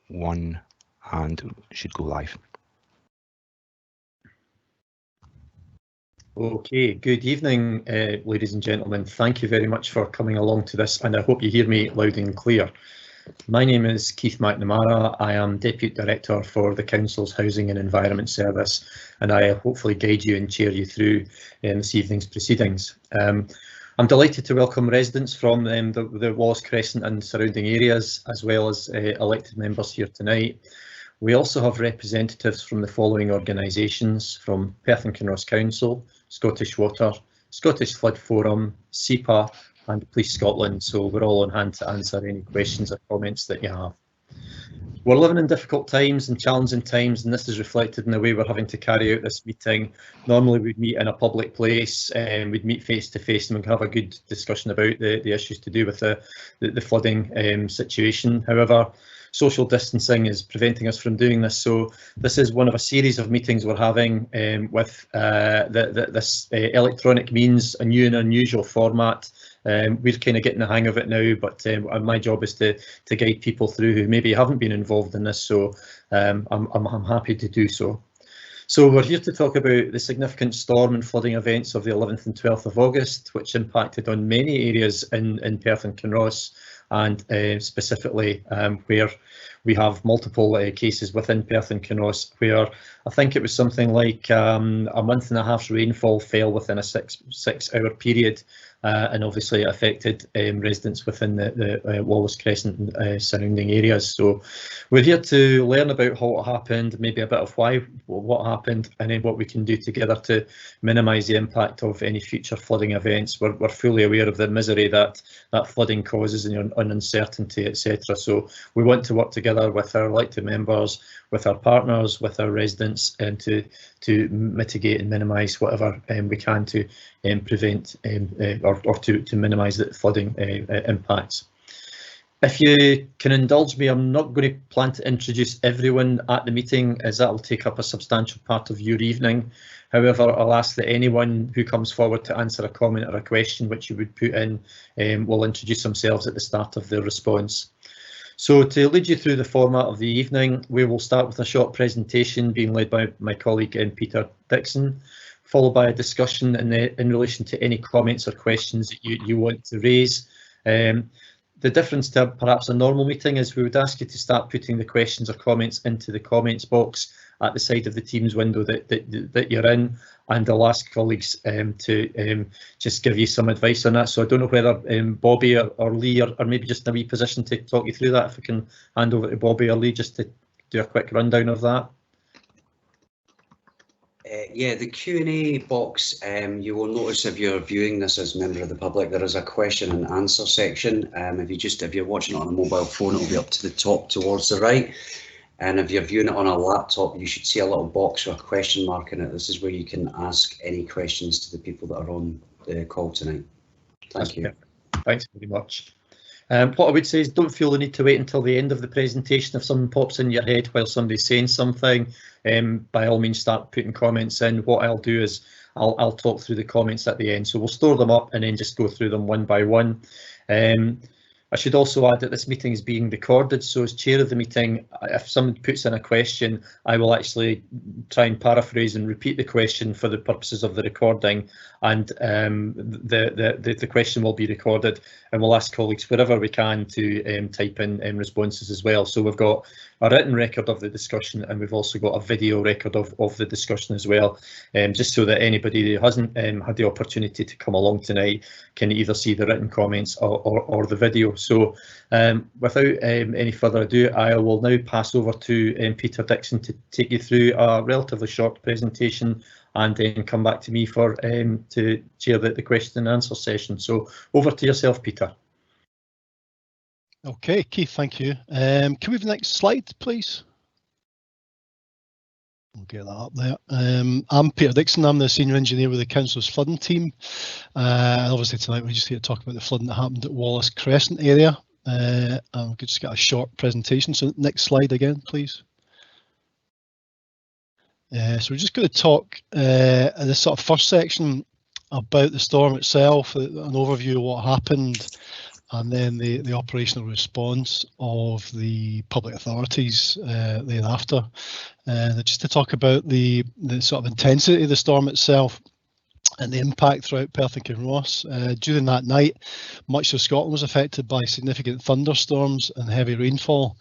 1 and should go live. Okay, good evening, ladies and gentlemen. Thank you very much for coming along to this, and I hope you hear me loud and clear. My name is Keith McNamara. I am Deputy Director for the Council's Housing and Environment Service, and I hopefully guide you and chair you through this evening's proceedings. I'm delighted to welcome residents from the Wallace Crescent and surrounding areas, as well as elected members here tonight. We also have representatives from the following organisations: from Perth and Kinross Council, Scottish Water, Scottish Flood Forum, SEPA and Police Scotland, so we're all on hand to answer any questions or comments that you have. We're living in difficult times and challenging times, and this is reflected in the way we're having to carry out this meeting. Normally we'd meet in a public place and we'd meet face to face and we'd have a good discussion about the issues to do with the flooding situation. However, social distancing is preventing us from doing this, so this is one of a series of meetings we're having with this electronic means, a new and unusual format. We're kind of getting the hang of it now, but my job is to guide people through who maybe haven't been involved in this, so I'm happy to do so. So we're here to talk about the significant storm and flooding events of the 11th and 12th of August, which impacted on many areas in Perth and Kinross, and specifically where we have multiple cases within Perth and Kinross, where I think it was something like a month and a half's rainfall fell within a six-hour period, and obviously it affected residents within the Wallace Crescent and surrounding areas. So we're here to learn about what happened, maybe a bit of what happened, and then what we can do together to minimise the impact of any future flooding events. We're fully aware of the misery that flooding causes and uncertainty, etc. So we want to work together with our elected members, with our partners, with our residents, and to mitigate and minimise whatever we can to prevent or to minimise the flooding impacts. If you can indulge me, I'm not going to plan to introduce everyone at the meeting, as that will take up a substantial part of your evening. However, I'll ask that anyone who comes forward to answer a comment or a question which you would put in will introduce themselves at the start of their response. So to lead you through the format of the evening, we will start with a short presentation being led by my colleague Peter Dixon, followed by a discussion in relation to any comments or questions that you want to raise. The difference to perhaps a normal meeting is we would ask you to start putting the questions or comments into the comments box at the side of the Teams window that you're in, and I'll ask colleagues to just give you some advice on that. So I don't know whether Bobby or Lee are maybe just in a wee position to talk you through that. If we can hand over to Bobby or Lee just to do a quick rundown of that. Yeah, the Q&A box, you will notice if you're viewing this as a member of the public, there is a question and answer section. If you're watching it on a mobile phone, it'll be up to the top towards the right. And if you're viewing it on a laptop, you should see a little box with a question mark in it. This is where you can ask any questions to the people that are on the call tonight. Thank you. Thanks very much. What I would say is don't feel the need to wait until the end of the presentation. If something pops in your head while somebody's saying something, by all means start putting comments in. What I'll do is I'll talk through the comments at the end. So we'll store them up and then just go through them one by one. I should also add that this meeting is being recorded, so as chair of the meeting, if someone puts in a question, I will actually try and paraphrase and repeat the question for the purposes of the recording, and the question will be recorded, and we'll ask colleagues wherever we can to type in responses as well. So we've got a written record of the discussion, and we've also got a video record of the discussion as well, just so that anybody who hasn't had the opportunity to come along tonight can either see the written comments or the video. So without any further ado, I will now pass over to Peter Dixon to take you through a relatively short presentation, and then come back to me for to chair the question and answer session. So over to yourself, Peter. Okay, Keith, thank you. Can we have the next slide, please? We'll get that up there. I'm Peter Dixon. I'm the senior engineer with the council's flooding team. Obviously tonight we're just here to talk about the flooding that happened at Wallace Crescent area. We could just get a short presentation. So next slide again, please. So we're just going to talk in this sort of first section about the storm itself, an overview of what happened, and then the operational response of the public authorities thereafter. Just to talk about the sort of intensity of the storm itself and the impact throughout Perth and Kinross. During that night, much of Scotland was affected by significant thunderstorms and heavy rainfall.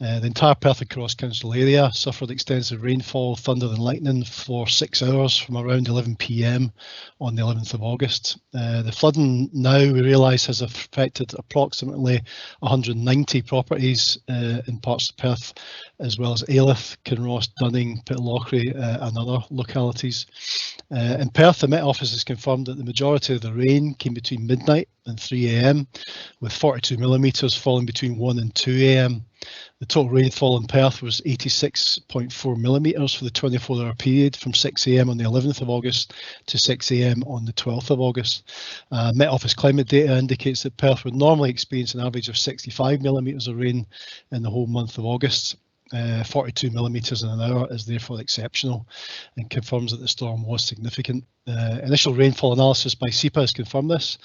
The entire Perth and Kinross Council area suffered extensive rainfall, thunder and lightning for 6 hours from around 11 p.m. on the 11th of August. The flooding now, we realise, has affected approximately 190 properties in parts of Perth, as well as Ailith, Kinross, Dunning, Pitlochry and other localities. In Perth, the Met Office has confirmed that the majority of the rain came between midnight and 3 a.m, with 42 millimetres falling between 1 and 2 a.m. The total rainfall in Perth was 86.4 millimetres for the 24-hour period from 6 a.m. on the 11th of August to 6 a.m. on the 12th of August. Met Office climate data indicates that Perth would normally experience an average of 65 millimetres of rain in the whole month of August. 42 millimetres in an hour is therefore exceptional and confirms that the storm was significant. Initial rainfall analysis by SEPA has confirmed this.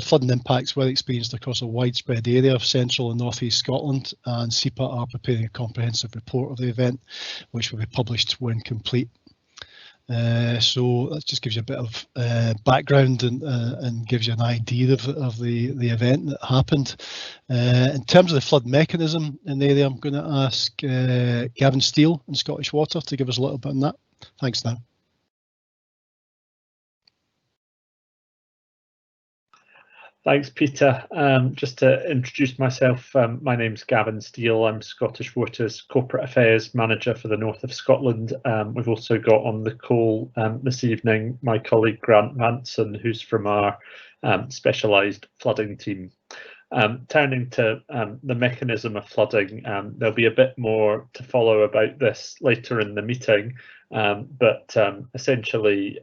Flooding impacts were experienced across a widespread area of central and northeast Scotland, and SEPA are preparing a comprehensive report of the event, which will be published when complete. So that just gives you a bit of background and gives you an idea of the event that happened. In terms of the flood mechanism in the area, I'm going to ask Gavin Steele in Scottish Water to give us a little bit on that. Thanks now. Thanks, Peter. Just to introduce myself, my name's Gavin Steele. I'm Scottish Water's Corporate Affairs Manager for the North of Scotland. We've also got on the call this evening my colleague Grant Manson, who's from our specialised flooding team. Turning to the mechanism of flooding, there'll be a bit more to follow about this later in the meeting, but essentially,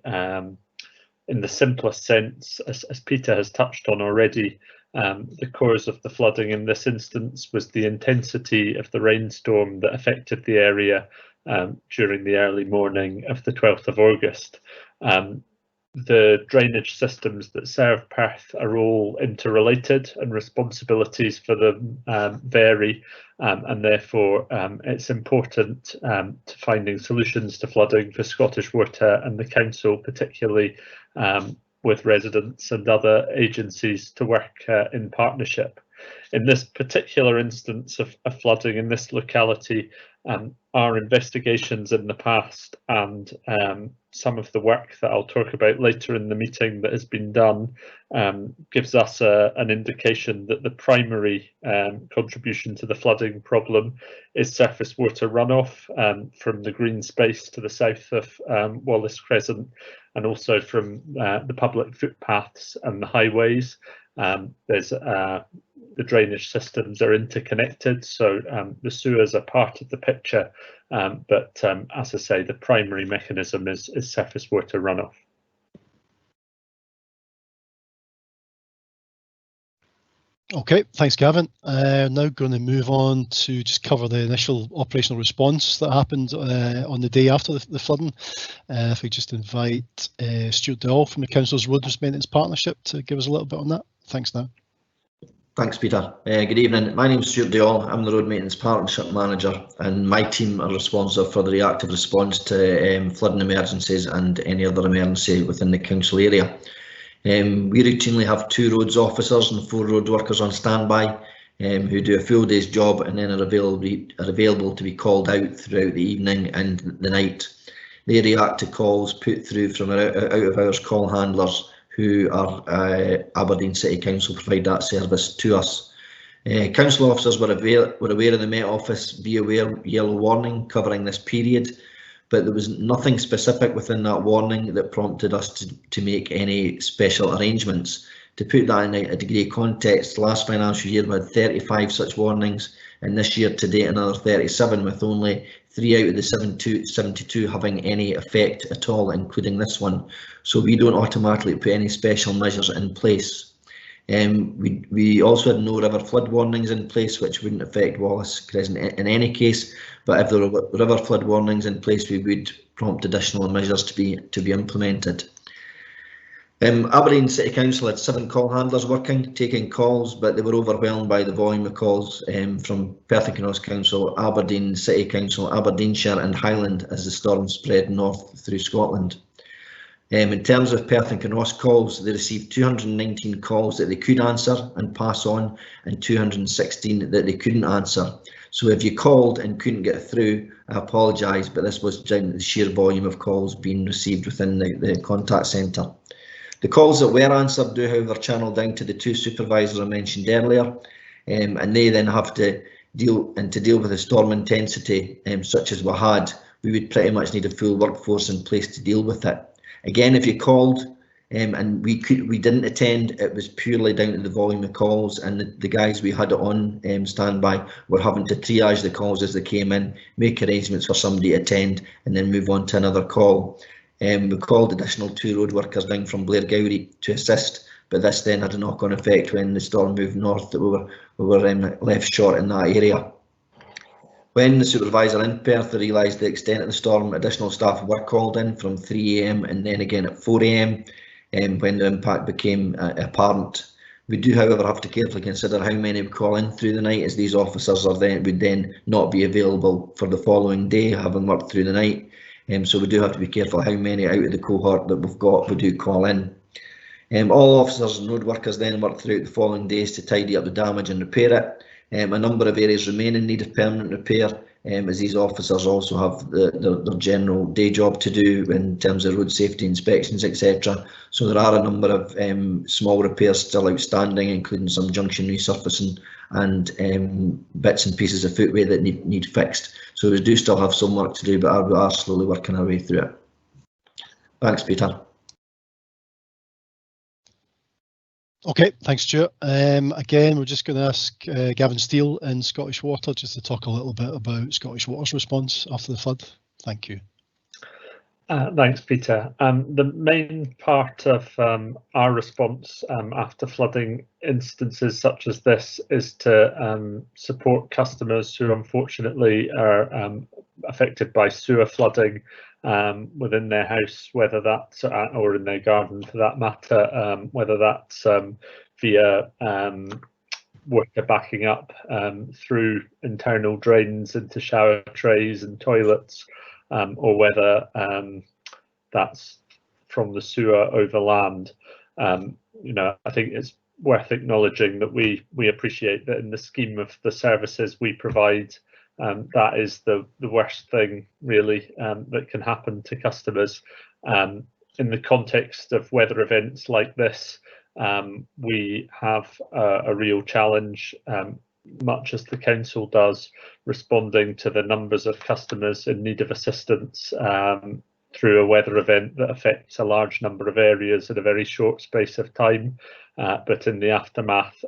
in the simplest sense, as Peter has touched on already, the cause of the flooding in this instance was the intensity of the rainstorm that affected the area during the early morning of the 12th of August. The drainage systems that serve Perth are all interrelated, and responsibilities for them vary, and therefore it's important to finding solutions to flooding for Scottish Water and the Council, particularly with residents and other agencies, to work in partnership. In this particular instance of flooding in this locality, our investigations in the past and some of the work that I'll talk about later in the meeting that has been done gives us an indication that the primary contribution to the flooding problem is surface water runoff from the green space to the south of Wallace Crescent, and also from the public footpaths and the highways. The drainage systems are interconnected, so the sewers are part of the picture, but as I say, the primary mechanism is surface water runoff. Okay, thanks, Gavin. Now going to move on to just cover the initial operational response that happened on the day after the flooding. If we just invite Stuart Dowell from the Council's Roads Maintenance Partnership to give us a little bit on that. Thanks now. Thanks, Peter. Good evening. My name is Stuart Dowell. I'm the Road Maintenance Partnership Manager, and my team are responsible for the reactive response to flooding emergencies and any other emergency within the council area. We routinely have 2 roads officers and 4 road workers on standby who do a full day's job and then are available to be called out throughout the evening and the night. They react to calls put through from our out-of-hours call handlers, who are Aberdeen City Council provide that service to us. Council officers were aware of the Met Office Be Aware yellow warning covering this period, but there was nothing specific within that warning that prompted us to make any special arrangements. To put that in a degree of context, last financial year we had 35 such warnings, and this year to date another 37, with only 3 out of the 72 having any effect at all, including this one. So we don't automatically put any special measures in place. We also had no river flood warnings in place, which wouldn't affect Wallace Crescent in any case, but if there were river flood warnings in place, we would prompt additional measures to be implemented. Aberdeen City Council had 7 call handlers working, taking calls, but they were overwhelmed by the volume of calls from Perth and Kinross Council, Aberdeen City Council, Aberdeenshire and Highland as the storm spread north through Scotland. In terms of Perth and Kinross calls, they received 219 calls that they could answer and pass on, and 216 that they couldn't answer. So if you called and couldn't get through, I apologise, but this was down to the sheer volume of calls being received within the contact centre. The calls that were answered do, however, channel down to the 2 supervisors I mentioned earlier, and they then have to deal with the storm intensity such as we had. We would pretty much need a full workforce in place to deal with it. Again, if you called and we didn't attend, it was purely down to the volume of calls, and the guys we had on standby were having to triage the calls as they came in, make arrangements for somebody to attend, and then move on to another call. We called additional 2 road workers down from Blairgowrie to assist, but this then had a knock-on effect when the storm moved north that we were left short in that area. When the supervisor in Perth realised the extent of the storm, additional staff were called in from 3 AM and then again at 4 AM when the impact became apparent. We do, however, have to carefully consider how many would call in through the night, as these officers would then not be available for the following day, having worked through the night. So we do have to be careful how many out of the cohort that we've got we do call in. All officers and road workers then work throughout the following days to tidy up the damage and repair it. A number of areas remain in need of permanent repair, as these officers also have their general day job to do in terms of road safety inspections, etc. So there are a number of small repairs still outstanding, including some junction resurfacing and bits and pieces of footway that need fixed. So we do still have some work to do, but we are slowly working our way through it. Thanks, Peter. Okay, thanks, Stuart. Again, we're just going to ask Gavin Steele in Scottish Water just to talk a little bit about Scottish Water's response after the flood. Thank you. Thanks, Peter. The main part of our response after flooding instances such as this is to support customers who unfortunately are affected by sewer flooding within their house, whether that's or in their garden for that matter, whether that's via water backing up through internal drains into shower trays and toilets, or whether that's from the sewer over land. You know, I think it's worth acknowledging that we appreciate that in the scheme of the services we provide, that is the worst thing really that can happen to customers. In the context of weather events like this, we have a real challenge, much as the council does, responding to the numbers of customers in need of assistance through a weather event that affects a large number of areas in a very short space of time. But in the aftermath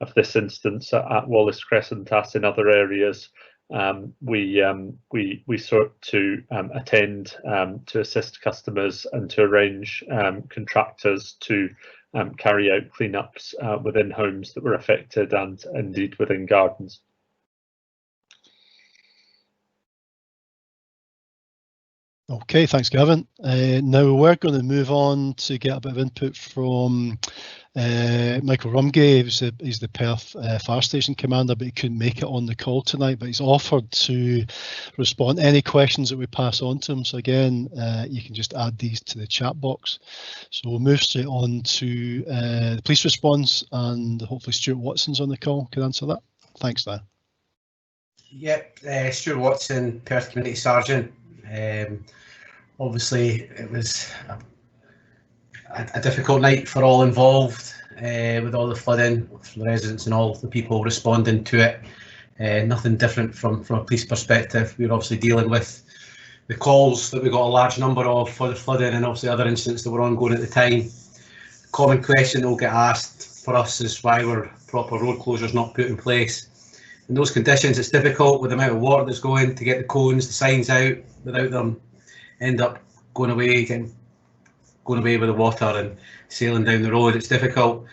of this instance at Wallace Crescent, as in other areas, we sought to attend to assist customers and to arrange contractors to carry out cleanups within homes that were affected and indeed within gardens. Okay, thanks, Gavin. Now we're going to move on to get a bit of input from Michael Rumgay. He's the Perth Fire Station Commander, but he couldn't make it on the call tonight, but he's offered to respond to any questions that we pass on to him. So again, you can just add these to the chat box. So we'll move straight on to the police response, and hopefully Stuart Watson's on the call, can answer that. Thanks, Dan. Yep, Stuart Watson, Perth Community Sergeant. Obviously, it was a difficult night for all involved, with all the flooding, the residents and all the people responding to it. Nothing different from a police perspective. We were obviously dealing with the calls that we got a large number of for the flooding, and obviously other incidents that were ongoing at the time. The common question that will get asked for us is why were proper road closures not put in place. In those conditions, it's difficult with the amount of water that's going to get the cones, the signs out, without them end up going away with the water and sailing down the road. It's difficult.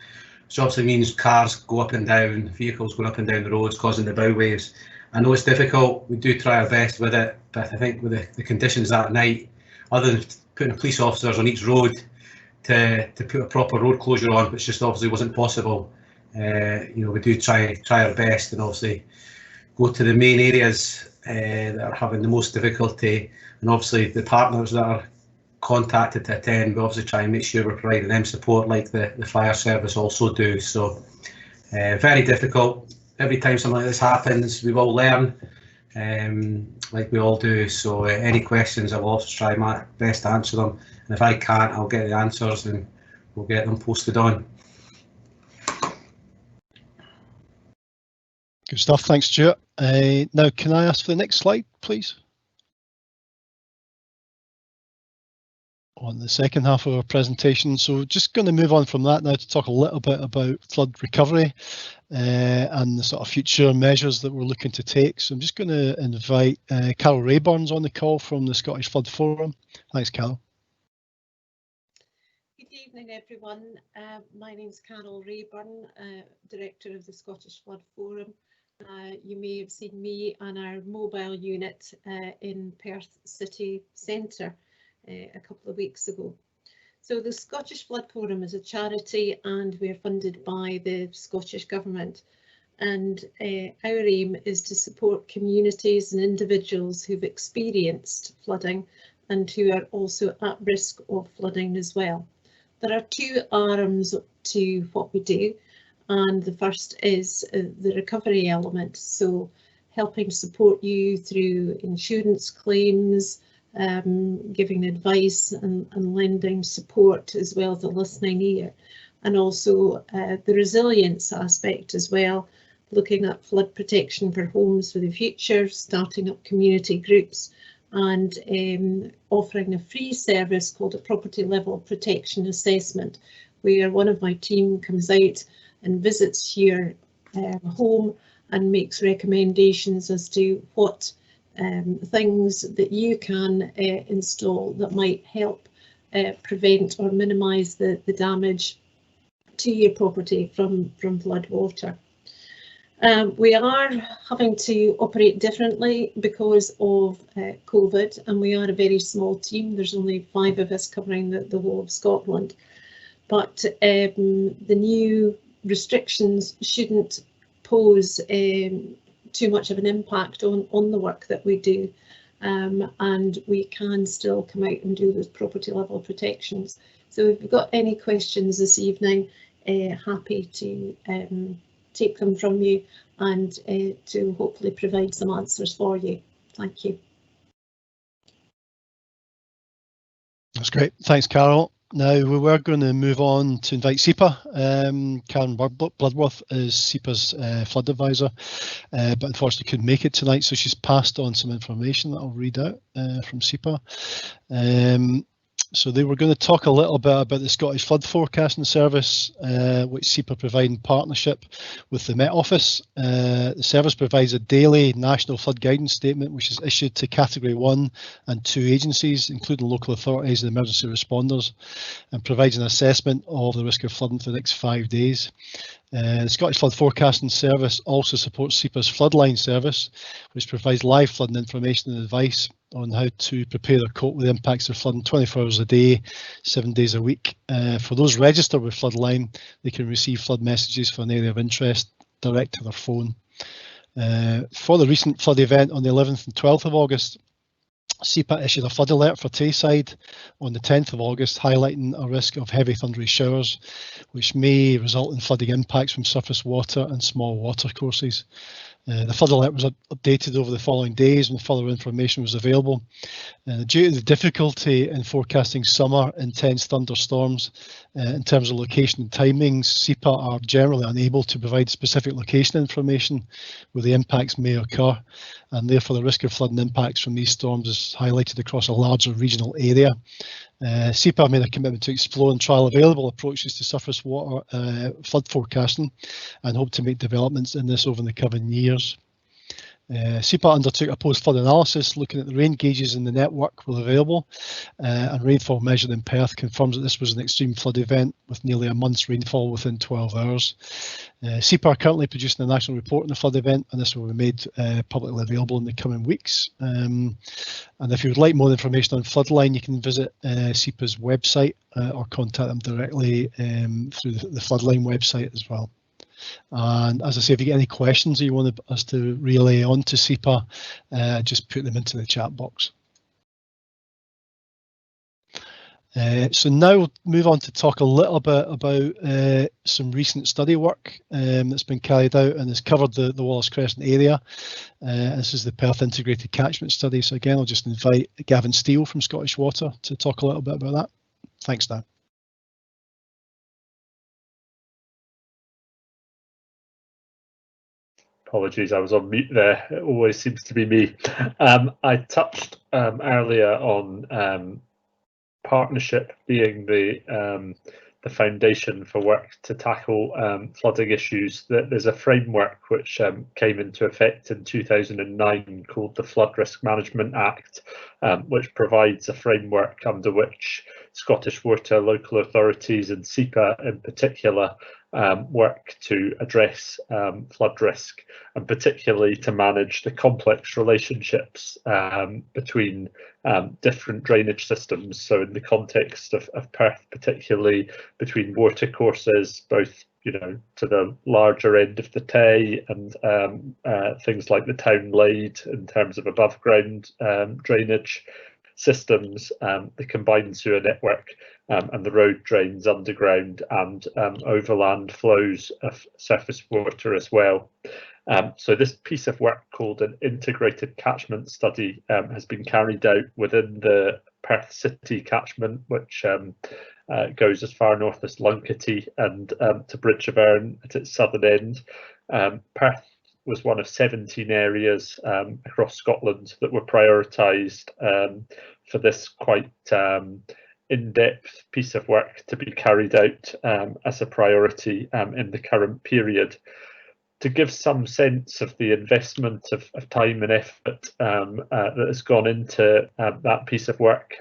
So obviously means cars go up and down, vehicles going up and down the roads, causing the bow waves. I know it's difficult. We do try our best with it, but I think with the conditions that night, other than putting police officers on each road to put a proper road closure on, which just obviously wasn't possible. We do try our best and obviously go to the main areas that are having the most difficulty, and obviously the partners that are contacted to attend, we obviously try and make sure we're providing them support like the fire service also do. So very difficult. Every time something like this happens, we will learn, like we all do. So any questions, I will also try my best to answer them, and if I can't, I'll get the answers and we'll get them posted on. Good stuff, thanks Stuart. Now can I ask for the next slide please? On the second half of our presentation. So just going to move on from that now to talk a little bit about flood recovery and the sort of future measures that we're looking to take. So I'm just going to invite Carol Rayburn's on the call from the Scottish Flood Forum. Thanks, Carol. Good evening, everyone. My name's Carol Rayburn, Director of the Scottish Flood Forum. You may have seen me on our mobile unit in Perth city centre a couple of weeks ago. So the Scottish Flood Forum is a charity and we're funded by the Scottish Government, and our aim is to support communities and individuals who've experienced flooding and who are also at risk of flooding as well. There are two arms to what we do, and the first is the recovery element, so helping support you through insurance claims, giving advice and lending support, as well as a listening ear, and also the resilience aspect as well, looking at flood protection for homes for the future, starting up community groups, and offering a free service called a property level protection assessment, where one of my team comes out and visits your home and makes recommendations as to what things that you can install that might help prevent or minimise the damage to your property from flood water. We are having to operate differently because of COVID, and we are a very small team. There's only 5 of us covering the whole of Scotland, but the new restrictions shouldn't pose too much of an impact on the work that we do, and we can still come out and do those property level protections. So if you've got any questions this evening, happy to take them from you and to hopefully provide some answers for you. Thank you. That's great, thanks Carol. Now we were going to move on to invite SEPA. Karen Bloodworth is SEPA's flood advisor, but unfortunately couldn't make it tonight, so she's passed on some information that I'll read out from SEPA. So they were going to talk a little bit about the Scottish Flood Forecasting Service, which SEPA provide in partnership with the Met Office. The service provides a daily national flood guidance statement, which is issued to Category 1 and 2 agencies, including local authorities and emergency responders, and provides an assessment of the risk of flooding for the next 5 days. The Scottish Flood Forecasting Service also supports SEPA's Floodline service, which provides live flooding information and advice on how to prepare or cope with the impacts of flooding 24 hours a day, 7 days a week. For those registered with Floodline, they can receive flood messages for an area of interest direct to their phone. For the recent flood event on the 11th and 12th of August, SEPA issued a flood alert for Tayside on the 10th of August, highlighting a risk of heavy thundery showers, which may result in flooding impacts from surface water and small watercourses. The flood alert was updated over the following days when further information was available. Due to the difficulty in forecasting summer intense thunderstorms in terms of location and timings, SEPA are generally unable to provide specific location information where the impacts may occur, and therefore the risk of flooding impacts from these storms is highlighted across a larger regional area. SEPA have made a commitment to explore and trial available approaches to surface water flood forecasting and hope to make developments in this over the coming years. SEPA undertook a post-flood analysis looking at the rain gauges in the network were available, and rainfall measured in Perth confirms that this was an extreme flood event with nearly a month's rainfall within 12 hours. SEPA are currently producing a national report on the flood event, and this will be made publicly available in the coming weeks. And if you would like more information on Floodline, you can visit SEPA's website or contact them directly through the Floodline website as well. And as I say, if you get any questions that you want us to relay on to SEPA, just put them into the chat box. So now we'll move on to talk a little bit about some recent study work that's been carried out and has covered the Wallace Crescent area. This is the Perth Integrated Catchment Study. So again, I'll just invite Gavin Steele from Scottish Water to talk a little bit about that. Thanks, Dan. Apologies, I was on mute there. It always seems to be me. I touched earlier on partnership being the foundation for work to tackle flooding issues. There's a framework which came into effect in 2009 called the Flood Risk Management Act, which provides a framework under which Scottish Water, local authorities and SEPA in particular work to address flood risk, and particularly to manage the complex relationships between different drainage systems. So in the context of Perth, particularly between watercourses, both to the larger end of the Tay and things like the Town Lade in terms of above ground drainage systems, the combined sewer network and the road drains underground, and overland flows of surface water as well. So this piece of work called an integrated catchment study has been carried out within the Perth City catchment, which goes as far north as Luncarty and to Bridge of Erne at its southern end. Perth was one of 17 areas across Scotland that were prioritised for this quite in-depth piece of work to be carried out as a priority in the current period. To give some sense of the investment of time and effort that has gone into that piece of work,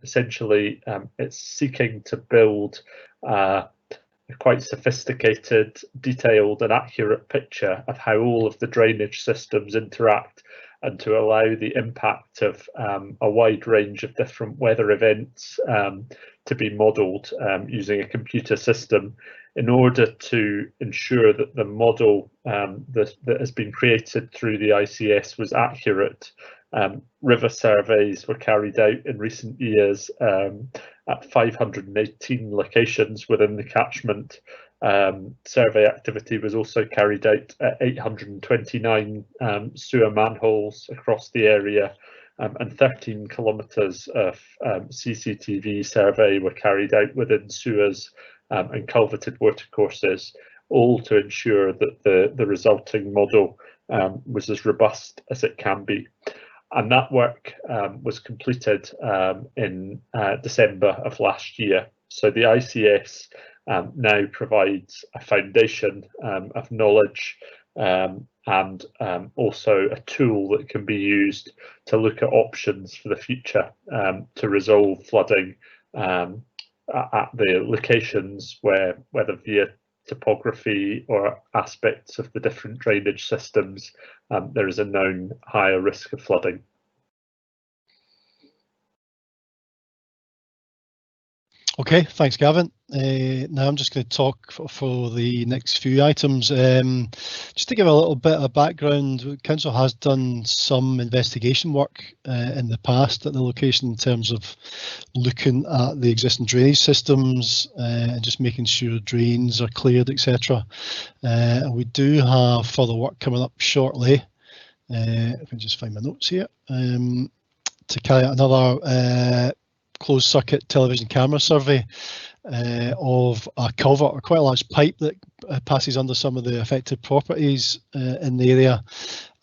essentially it's seeking to build a quite sophisticated, detailed and accurate picture of how all of the drainage systems interact, and to allow the impact of a wide range of different weather events to be modelled using a computer system, in order to ensure that the model that has been created through the ICS was accurate. River surveys were carried out in recent years at 518 locations within the catchment. Survey activity was also carried out at 829 sewer manholes across the area, and 13 kilometres of CCTV survey were carried out within sewers and culverted watercourses, all to ensure that the resulting model was as robust as it can be. And that work was completed in December of last year. So the ICS now provides a foundation of knowledge and also a tool that can be used to look at options for the future to resolve flooding at the locations where, whether via topography or aspects of the different drainage systems, there is a known higher risk of flooding. Okay, thanks, Gavin. Now I'm just going to talk for the next few items. Just to give a little bit of background, Council has done some investigation work in the past at the location in terms of looking at the existing drainage systems and just making sure drains are cleared, etc. We do have further work coming up shortly. If I can just find my notes here, to carry out another closed circuit television camera survey of a culvert, or quite a large pipe that passes under some of the affected properties in the area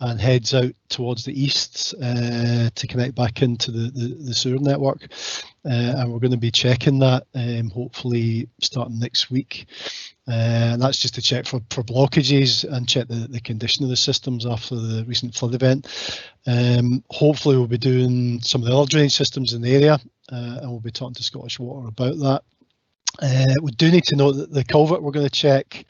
and heads out towards the east to connect back into the sewer network. And we're going to be checking that hopefully starting next week. And that's just to check for blockages and check the condition of the systems after the recent flood event. Hopefully we'll be doing some of the other drainage systems in the area, and we'll be talking to Scottish Water about that. We do need to note that the culvert we're going to check,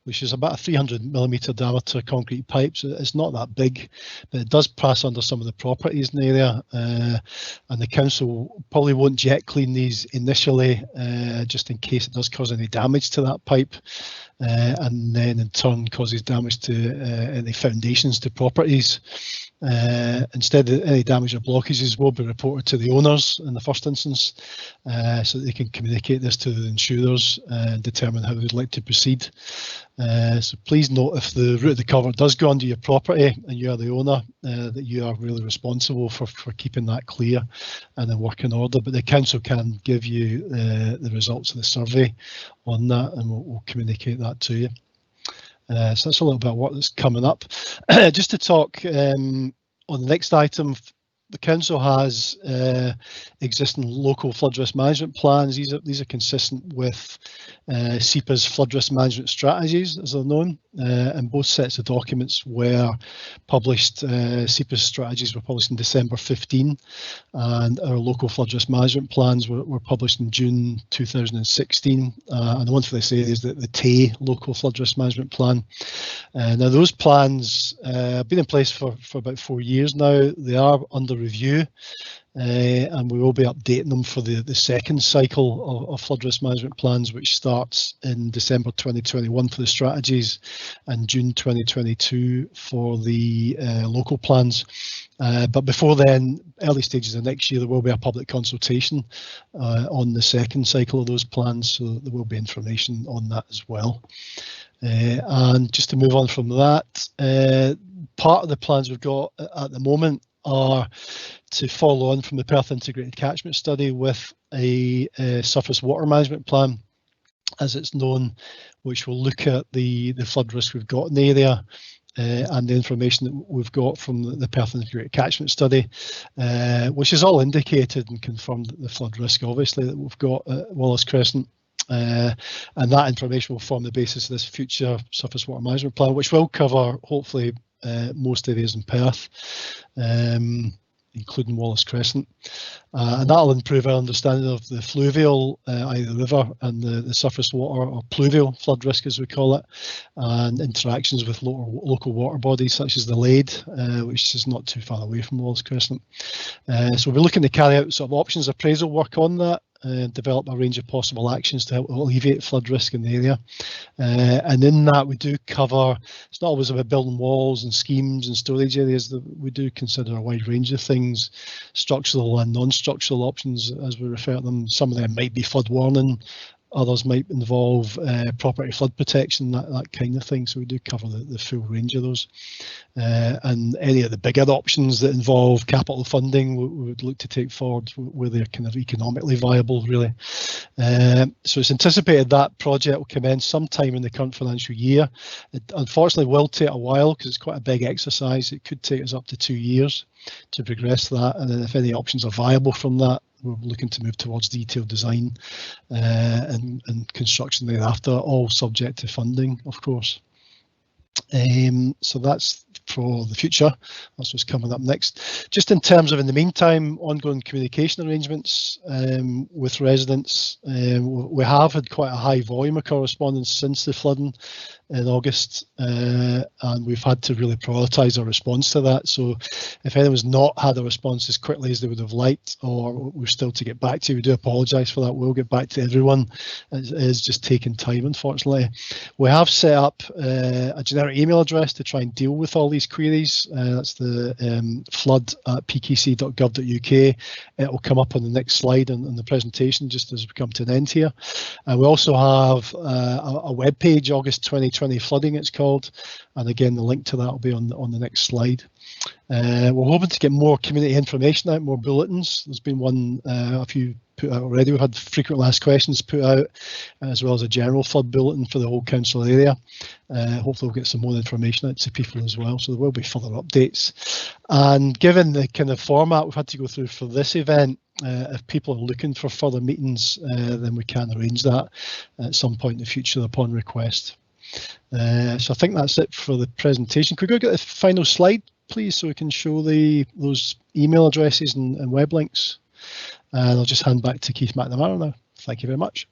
which is about a 300mm diameter concrete pipe, so it's not that big, but it does pass under some of the properties in the area, and the council probably won't jet clean these initially, just in case it does cause any damage to that pipe, and then in turn causes damage to any foundations to properties. Instead, any damage or blockages will be reported to the owners in the first instance, so that they can communicate this to the insurers and determine how they'd like to proceed. So please note, if the route of the culvert does go under your property and you are the owner, that you are really responsible for keeping that clear and in working order. But the council can give you the results of the survey on that, and we'll communicate that to you. So that's a little bit of what is coming up. Just to talk on the next item, the council has existing local flood risk management plans. These are consistent with SEPA's flood risk management strategies, as they're known, and both sets of documents were published. SEPA's strategies were published in December 15, and our local flood risk management plans were published in June 2016. And the one for this area is the TAE local flood risk management plan. Now those plans have been in place for about 4 years now. They are under review, and we will be updating them for the second cycle of flood risk management plans, which starts in December 2021 for the strategies and June 2022 for the local plans. But before then, early stages of next year, there will be a public consultation on the second cycle of those plans, so there will be information on that as well. And just to move on from that, part of the plans we've got at the moment are to follow on from the Perth Integrated Catchment Study with a surface water management plan, as it's known, which will look at the flood risk we've got in the area and the information that we've got from the Perth Integrated Catchment Study, which is all indicated and confirmed the flood risk, obviously, that we've got at Wallace Crescent. And that information will form the basis of this future surface water management plan, which will cover, hopefully, most areas in Perth, including Wallace Crescent, and that'll improve our understanding of the fluvial, either river, and the surface water or pluvial flood risk, as we call it, and interactions with local water bodies such as the Lade, which is not too far away from Wallace Crescent. So we're looking to carry out sort of options appraisal work on that, develop a range of possible actions to help alleviate flood risk in the area. And in that, we do cover, it's not always about building walls and schemes and storage areas. We do consider a wide range of things, structural and non-structural options, as we refer to them. Some of them might be flood warning, others might involve property flood protection, that kind of thing. So we do cover the full range of those. And any of the bigger options that involve capital funding, we would look to take forward where they're kind of economically viable, really. So it's anticipated that project will commence sometime in the current financial year. It unfortunately will take a while because it's quite a big exercise. It could take us up to 2 years to progress that. And then if any options are viable from that, we're looking to move towards detailed design and construction thereafter, all subject to funding, of course. So that's for the future. That's what's coming up next. Just in terms of, in the meantime, ongoing communication arrangements with residents, we have had quite a high volume of correspondence since the flooding in August, and we've had to really prioritise our response to that. So if anyone's not had a response as quickly as they would have liked, or we're still to get back to, we do apologise for that. We'll get back to everyone. It is just taking time, unfortunately. We have set up a generic email address to try and deal with all these queries. That's the flood@pkc.gov.uk. It will come up on the next slide in the presentation, just as we come to an end here. And we also have a web page, August 2020 Flooding, it's called, and again the link to that will be on the next slide. We're hoping to get more community information out, more bulletins. There's been one, a few put out already. We've had frequent asked questions put out, as well as a general flood bulletin for the whole council area. Hopefully we'll get some more information out to people as well, so there will be further updates. And given the kind of format we've had to go through for this event, if people are looking for further meetings, then we can arrange that at some point in the future upon request. So I think that's it for the presentation. Could we go get the final slide, please, so we can show those email addresses and web links? And I'll just hand back to Keith McNamara now. Thank you very much.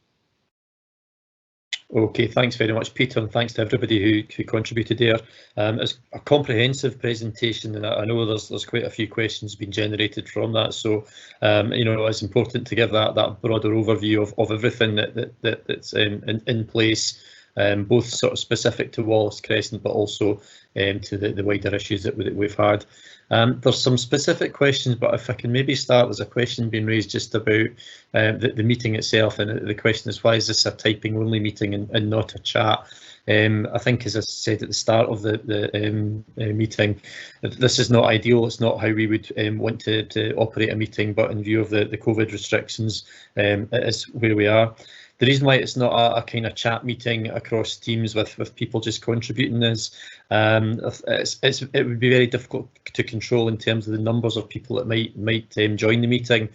Okay, thanks very much, Peter, and thanks to everybody who contributed there. It's a comprehensive presentation, and I know there's quite a few questions being generated from that. So, you know, it's important to give that broader overview of everything that's in place, both sort of specific to Wallace Crescent, but also to the wider issues that we've had. There's some specific questions, but if I can maybe start, there's a question being raised just about the meeting itself, and the question is, why is this a typing only meeting and not a chat? I think, as I said at the start of the meeting, this is not ideal. It's not how we would want to operate a meeting, but in view of the COVID restrictions, it is where we are. The reason why it's not a kind of chat meeting across teams with people just contributing is it would be very difficult to control in terms of the numbers of people that might join the meeting.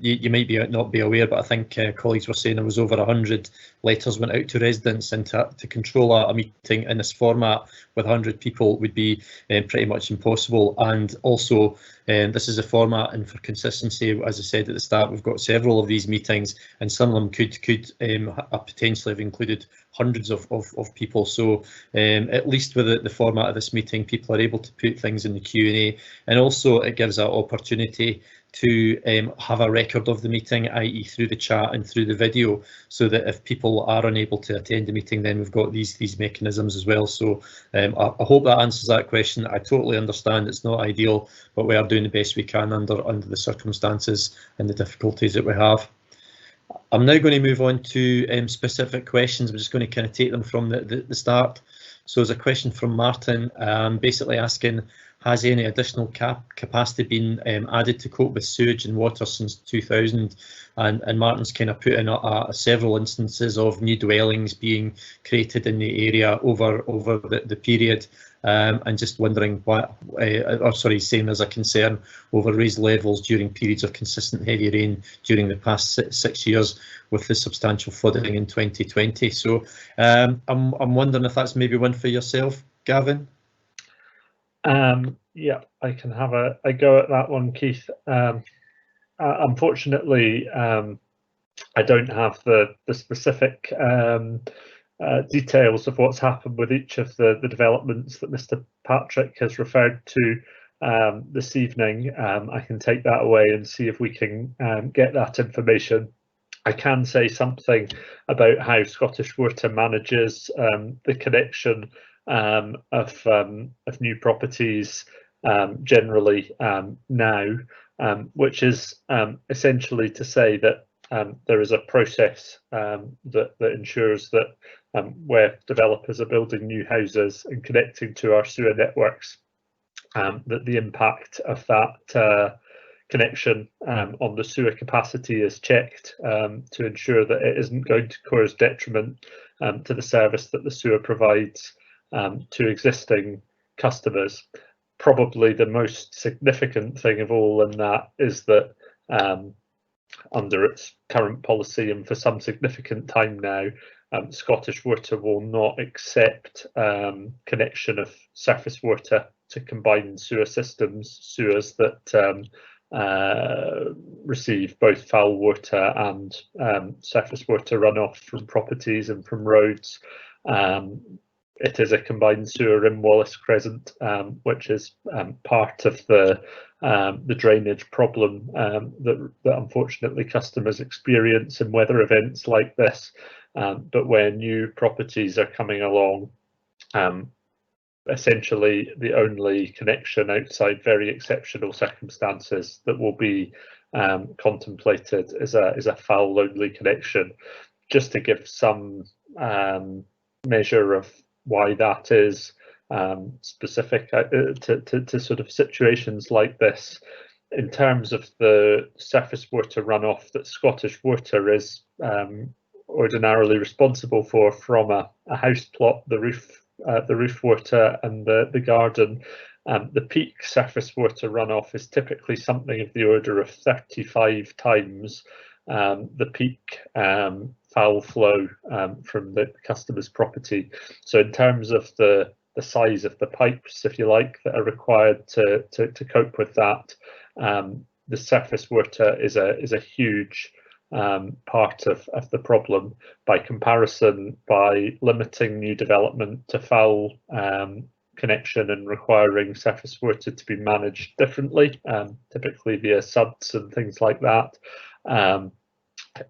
You might not be aware, but I think colleagues were saying there was over 100 letters went out to residents, and to control a meeting in this format with 100 people would be pretty much impossible. And also, this is a format, and for consistency, as I said at the start, we've got several of these meetings, and some of them could potentially have included hundreds of people. So at least with the format of this meeting, people are able to put things in the Q&A, and also it gives that opportunity to have a record of the meeting, i.e. through the chat and through the video, so that if people are unable to attend the meeting, then we've got these mechanisms as well. So I hope that answers that question. I totally understand it's not ideal, but we are doing the best we can under the circumstances and the difficulties that we have. I'm now going to move on to specific questions. I'm just going to kind of take them from the start. So there's a question from Martin, basically asking, has any additional capacity been added to cope with sewage and water since 2000? And Martin's kind of put in several instances of new dwellings being created in the area over the period, and just wondering what, saying there's a concern over raised levels during periods of consistent heavy rain during the past six years with the substantial flooding in 2020. So I'm wondering if that's maybe one for yourself, Gavin? Yeah, I can have a go at that one, Keith. Unfortunately, I don't have the specific details of what's happened with each of the developments that Mr. Patrick has referred to this evening. I can take that away and see if we can get that information. I can say something about how Scottish Water manages the connection of new properties generally now, which is essentially to say that there is a process that ensures that where developers are building new houses and connecting to our sewer networks, that the impact of that connection on the sewer capacity is checked to ensure that it isn't going to cause detriment to the service that the sewer provides to existing customers. Probably the most significant thing of all in that is that under its current policy, and for some significant time now, Scottish Water will not accept connection of surface water to combined sewer systems, sewers that receive both foul water and surface water runoff from properties and from roads. It is a combined sewer in Wallace Crescent, which is part of the drainage problem that unfortunately customers experience in weather events like this. But when new properties are coming along, essentially the only connection outside very exceptional circumstances that will be contemplated is a foul only connection. Just to give some measure of why that is, specific to sort of situations like this. In terms of the surface water runoff that Scottish Water is ordinarily responsible for from a house plot, the roof water and the garden, the peak surface water runoff is typically something of the order of 35 times the peak foul flow from the customer's property. So in terms of the size of the pipes, if you like, that are required to cope with that, the surface water is a huge part of the problem. By comparison, by limiting new development to foul connection and requiring surface water to be managed differently, typically via suds and things like that,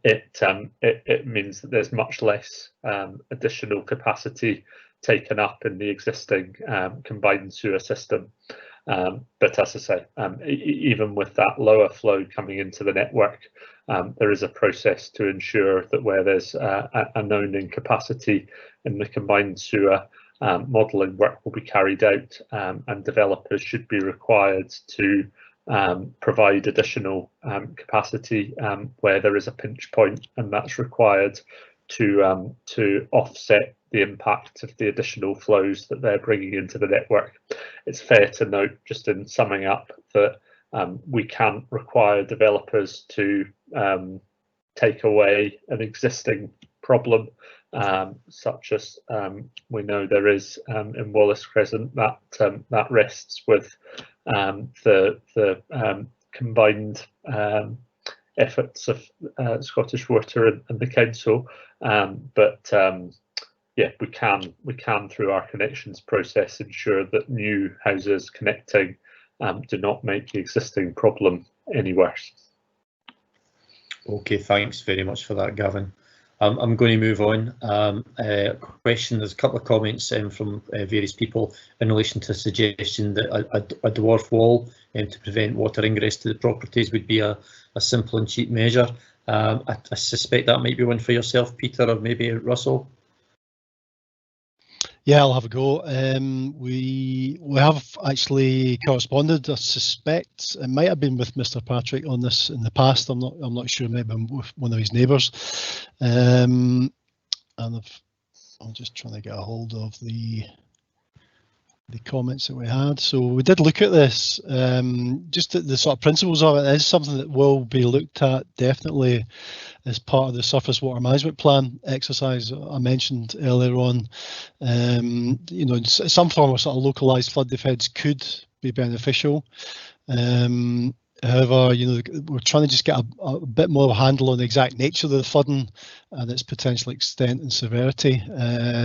it means that there's much less additional capacity taken up in the existing combined sewer system. But as I say, even with that lower flow coming into the network, there is a process to ensure that where there's a known incapacity in the combined sewer, modelling work will be carried out, and developers should be required to provide additional capacity where there is a pinch point, and that's required to offset the impact of the additional flows that they're bringing into the network. It's fair to note, just in summing up, that we can't require developers to take away an existing problem, such as we know there is in Wallace Crescent, that rests with the combined efforts of Scottish Water and the council, but yeah, we can through our connections process ensure that new houses connecting do not make the existing problem any worse. Okay, thanks very much for that, Gavin. I'm going to move on. There's a couple of comments from various people in relation to a suggestion that a dwarf wall to prevent water ingress to the properties would be a simple and cheap measure. I suspect that might be one for yourself, Peter, or maybe Russell. Yeah, I'll have a go. We have actually corresponded. I suspect it might have been with Mr. Patrick on this in the past. I'm not sure. Maybe with one of his neighbours. And I'm just trying to get a hold of the comments that we had. So we did look at this. Just the sort of principles of it is something that will be looked at definitely as part of the surface water management plan exercise I mentioned earlier on. You know, some form of sort of localised flood defence could be beneficial. However, you know, we're trying to just get a bit more of a handle on the exact nature of the flooding and its potential extent and severity.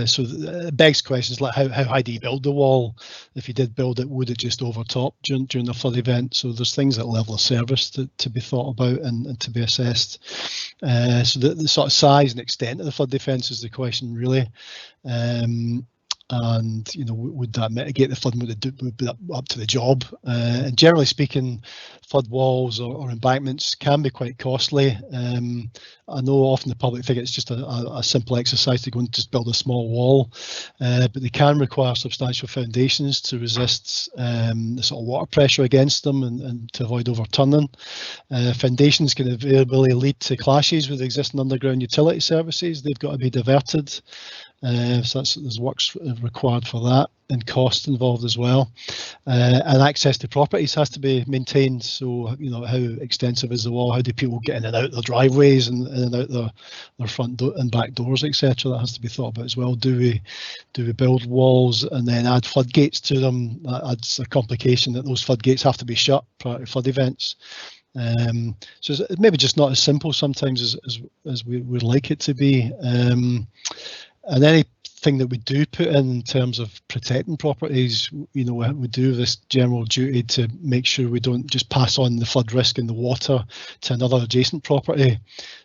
So it begs questions like how high do you build the wall? If you did build it, would it just overtop during the flood event? So there's things at level of service to be thought about and to be assessed. So the sort of size and extent of the flood defence is the question really. And you know, would that mitigate the flooding? Would it be up to the job? And generally speaking, flood walls or embankments can be quite costly. I know often the public think it's just a simple exercise to go and just build a small wall, but they can require substantial foundations to resist the sort of water pressure against them and to avoid overturning. Foundations can invariably lead to clashes with existing underground utility services. They've got to be diverted. So there's works required for that and cost involved as well. And access to properties has to be maintained. So, you know, how extensive is the wall? How do people get in and out their driveways and in and out their front and back doors, etc. That has to be thought about as well. Do we build walls and then add floodgates to them? That adds a complication that those floodgates have to be shut prior to flood events. So it's maybe just not as simple sometimes as we would like it to be. And anything that we do put in terms of protecting properties, you know, we do this general duty to make sure we don't just pass on the flood risk in the water to another adjacent property.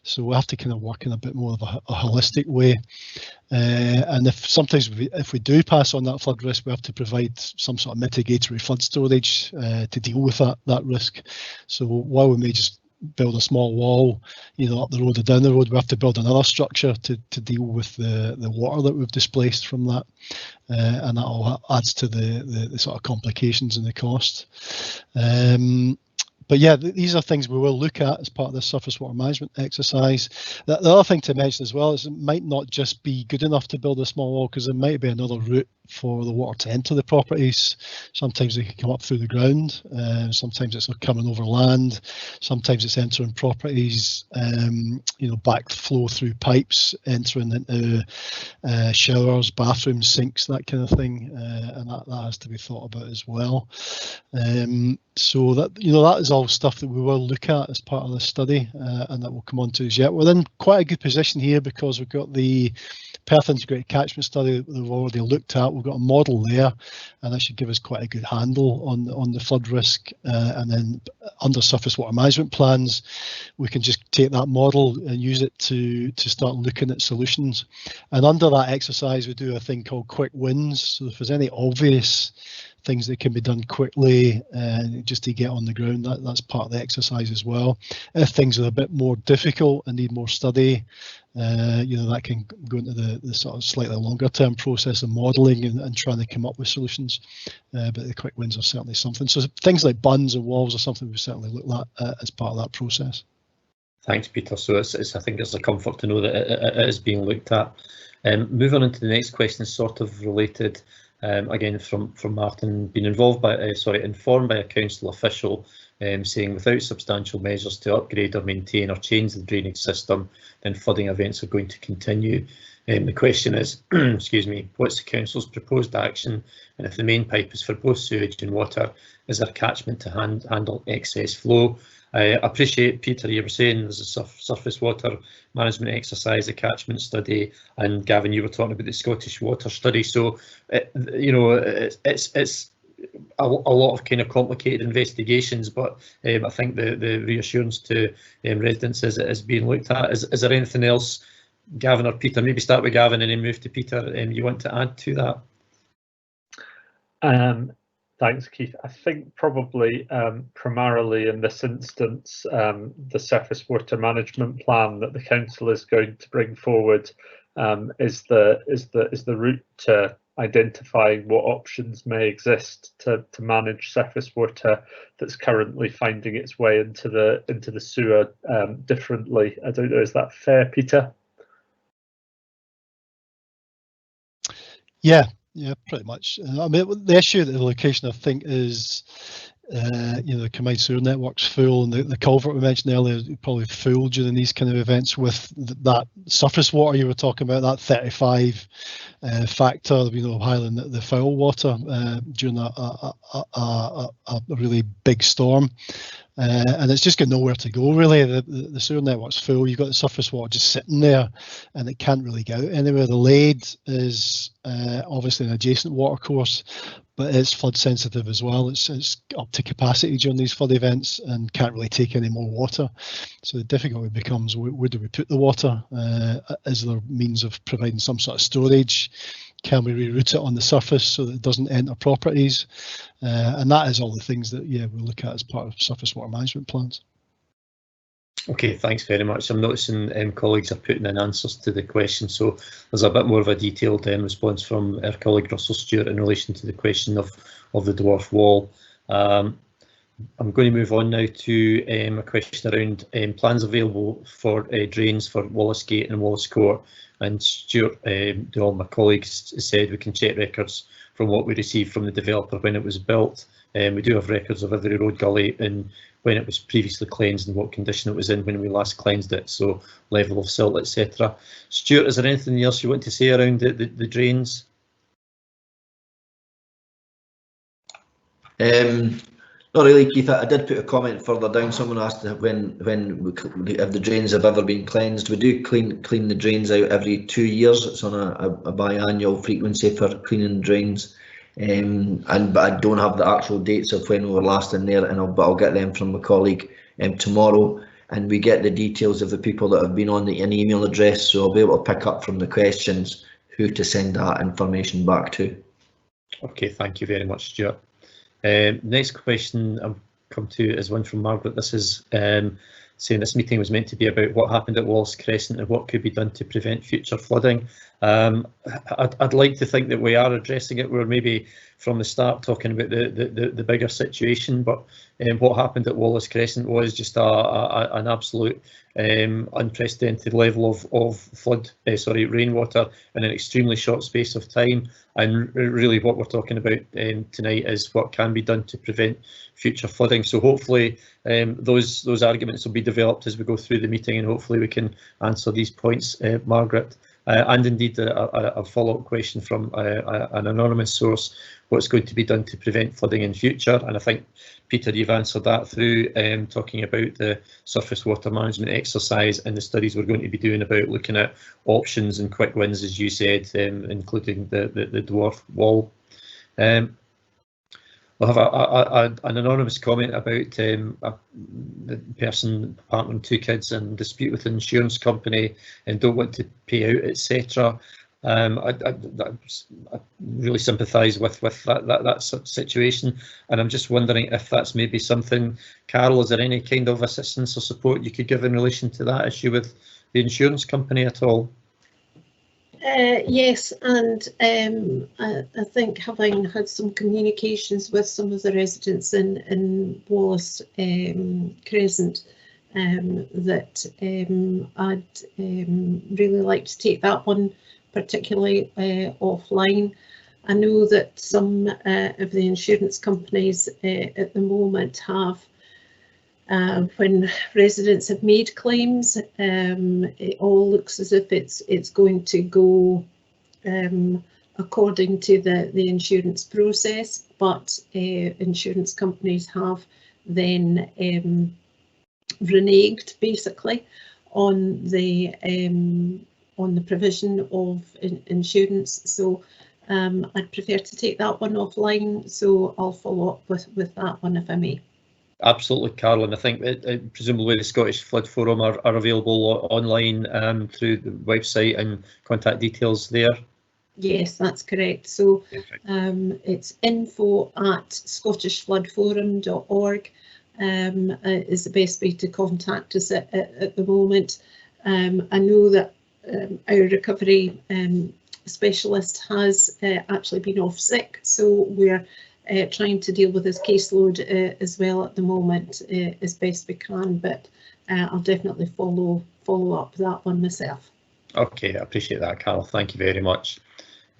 So we have to kind of work in a bit more of a holistic way. And if we do pass on that flood risk, we have to provide some sort of mitigatory flood storage to deal with that risk. So while we may just build a small wall, you know, up the road or down the road. We have to build another structure to deal with the water that we've displaced from that, and that all adds to the sort of complications and the cost. But yeah, these are things we will look at as part of the surface water management exercise. The other thing to mention as well is it might not just be good enough to build a small wall, because there might be another route for the water to enter the properties. Sometimes they can come up through the ground, sometimes it's coming over land, sometimes it's entering properties, you know, backflow through pipes, entering into showers, bathrooms, sinks, that kind of thing, and that has to be thought about as well. So that, you know, that is all stuff that we will look at as part of the study, and that will come on to us yet. We're in quite a good position here because we've got the Perth Integrated Catchment study that we've already looked at. We've got a model there, and that should give us quite a good handle on the flood risk. And then under surface water management plans, we can just take that model and use it to start looking at solutions. And under that exercise, we do a thing called quick wins. So if there's any obvious things that can be done quickly just to get on the ground, that's part of the exercise as well. If things are a bit more difficult and need more study, you know, that can go into the sort of slightly longer term process of modelling and trying to come up with solutions. But the quick wins are certainly something. So things like bunds and walls are something we've certainly looked at as part of that process. Thanks, Peter. So I think it's a comfort to know that it is being looked at. Moving on to the next question, sort of related. Again, from Martin, being informed by a council official saying without substantial measures to upgrade or maintain or change the drainage system, then flooding events are going to continue. The question is, excuse me, what's the council's proposed action? And if the main pipe is for both sewage and water, is there catchment to handle excess flow? I appreciate, Peter, you were saying there's a surface water management exercise, a catchment study, and Gavin, you were talking about the Scottish water study. So, you know, it's a lot of kind of complicated investigations, but I think the reassurance to residents is it is being looked at. Is there anything else, Gavin or Peter? Maybe start with Gavin and then move to Peter. You want to add to that? Thanks, Keith. I think probably primarily in this instance, the surface water management plan that the council is going to bring forward is the route to identifying what options may exist to manage surface water that's currently finding its way into the sewer differently. I don't know, is that fair, Peter? Yeah, pretty much. I mean, the issue at the location, I think, is you know, the combined sewer network's full, and the culvert we mentioned earlier is probably full during these kind of events with that surface water you were talking about, that 35 factor, you know, highlighting the foul water during a really big storm. And it's just got nowhere to go, really. The sewer network's full. You've got the surface water just sitting there, and it can't really get out anywhere. The Lade is obviously an adjacent water course, but it's flood sensitive as well. It's up to capacity during these flood events and can't really take any more water. So the difficulty becomes, where do we put the water? Is there means of providing some sort of storage? Can we reroute it on the surface so that it doesn't enter properties? And that is all the things that, yeah, we'll look at as part of surface water management plans. Okay, thanks very much. I'm noticing colleagues are putting in answers to the question, so there's a bit more of a detailed response from our colleague Russell Stewart in relation to the question of the dwarf wall. I'm going to move on now to a question around plans available for drains for Wallace Gate and Wallace Court. And Stuart, all my colleagues said we can check records from what we received from the developer when it was built. We do have records of every road gully and when it was previously cleansed and what condition it was in when we last cleansed it, so level of silt, etc. Stuart, is there anything else you want to say around the drains? Not really, Keith. I did put a comment further down. Someone asked if the drains have ever been cleansed. We do clean the drains out every 2 years. It's on a biannual frequency for cleaning drains. But I don't have the actual dates of when we were last in there, but I'll get them from my colleague tomorrow. And we get the details of the people that have been on an email address, so I'll be able to pick up from the questions who to send that information back to. Okay, thank you very much, Stuart. Next question I'll come to is one from Margaret. This is saying this meeting was meant to be about what happened at Wallace Crescent and what could be done to prevent future flooding. I'd like to think that we are addressing it. We're maybe from the start talking about the bigger situation, but what happened at Wallace Crescent was just an absolute unprecedented level of rainwater in an extremely short space of time. And really what we're talking about tonight is what can be done to prevent future flooding. So hopefully those arguments will be developed as we go through the meeting, and hopefully we can answer these points, Margaret. And indeed a follow-up question from an anonymous source, what's going to be done to prevent flooding in future? And I think, Peter, you've answered that through talking about the surface water management exercise and the studies we're going to be doing about looking at options and quick wins, as you said, including the dwarf wall. We'll have an anonymous comment about the person partnering 2 kids in dispute with an insurance company and don't want to pay out, etc. I really sympathise with that situation, and I'm just wondering if that's maybe something, Carol, is there any kind of assistance or support you could give in relation to that issue with the insurance company at all? Yes, and I think having had some communications with some of the residents in Wallace Crescent, that I'd really like to take that one particularly offline. I know that some of the insurance companies at the moment have, when residents have made claims, it all looks as if it's going to go according to the insurance process, but insurance companies have then reneged basically on the provision of insurance. So I'd prefer to take that one offline, so I'll follow up with that one if I may. Absolutely, Carol, and I think that presumably the Scottish Flood Forum are available online through the website and contact details there. Yes, that's correct. So it's info@scottishfloodforum.org is the best way to contact us at the moment. I know that our recovery specialist has actually been off sick, so we're trying to deal with his caseload as well at the moment as best we can, but I'll definitely follow up that one myself. Okay, I appreciate that, Carol. Thank you very much.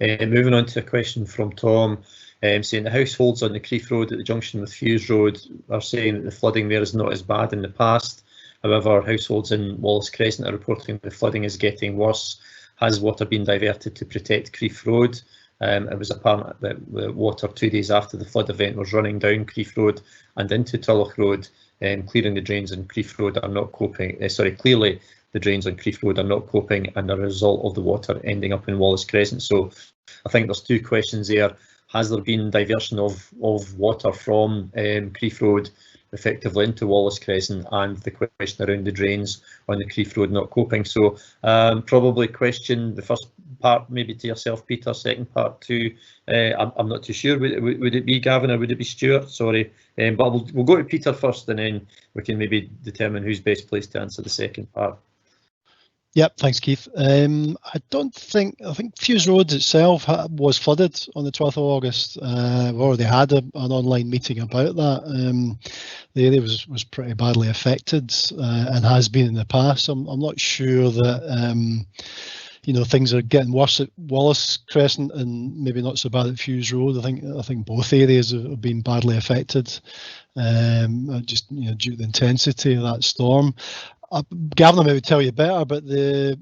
Moving on to a question from Tom, saying the households on the Creef Road at the junction with Fuse Road are saying that the flooding there is not as bad in the past. However, households in Wallace Crescent are reporting the flooding is getting worse. Has water been diverted to protect Creef Road? It was apparent that the water 2 days after the flood event was running down Creef Road and into Tulloch Road, clearing the drains on Creef Road are not coping. Clearly the drains on Creef Road are not coping, and a result of the water ending up in Wallace Crescent. So I think there's 2 questions there. Has there been diversion of water from Creef Road effectively into Wallace Crescent, and the question around the drains on the Creef Road not coping? So probably question the first part maybe to yourself, Peter, second part to I'm not too sure, would it be Gavin or would it be Stuart? Sorry, but we'll go to Peter first, and then we can maybe determine who's best placed to answer the second part. Yep, thanks, Keith. I think Fuse Road itself was flooded on the 12th of August. We've already had an online meeting about that. The area was pretty badly affected and has been in the past. I'm not sure that things are getting worse at Wallace Crescent and maybe not so bad at Fuse Road. I think both areas have been badly affected, just due to the intensity of that storm. Gavin will maybe tell you better, but the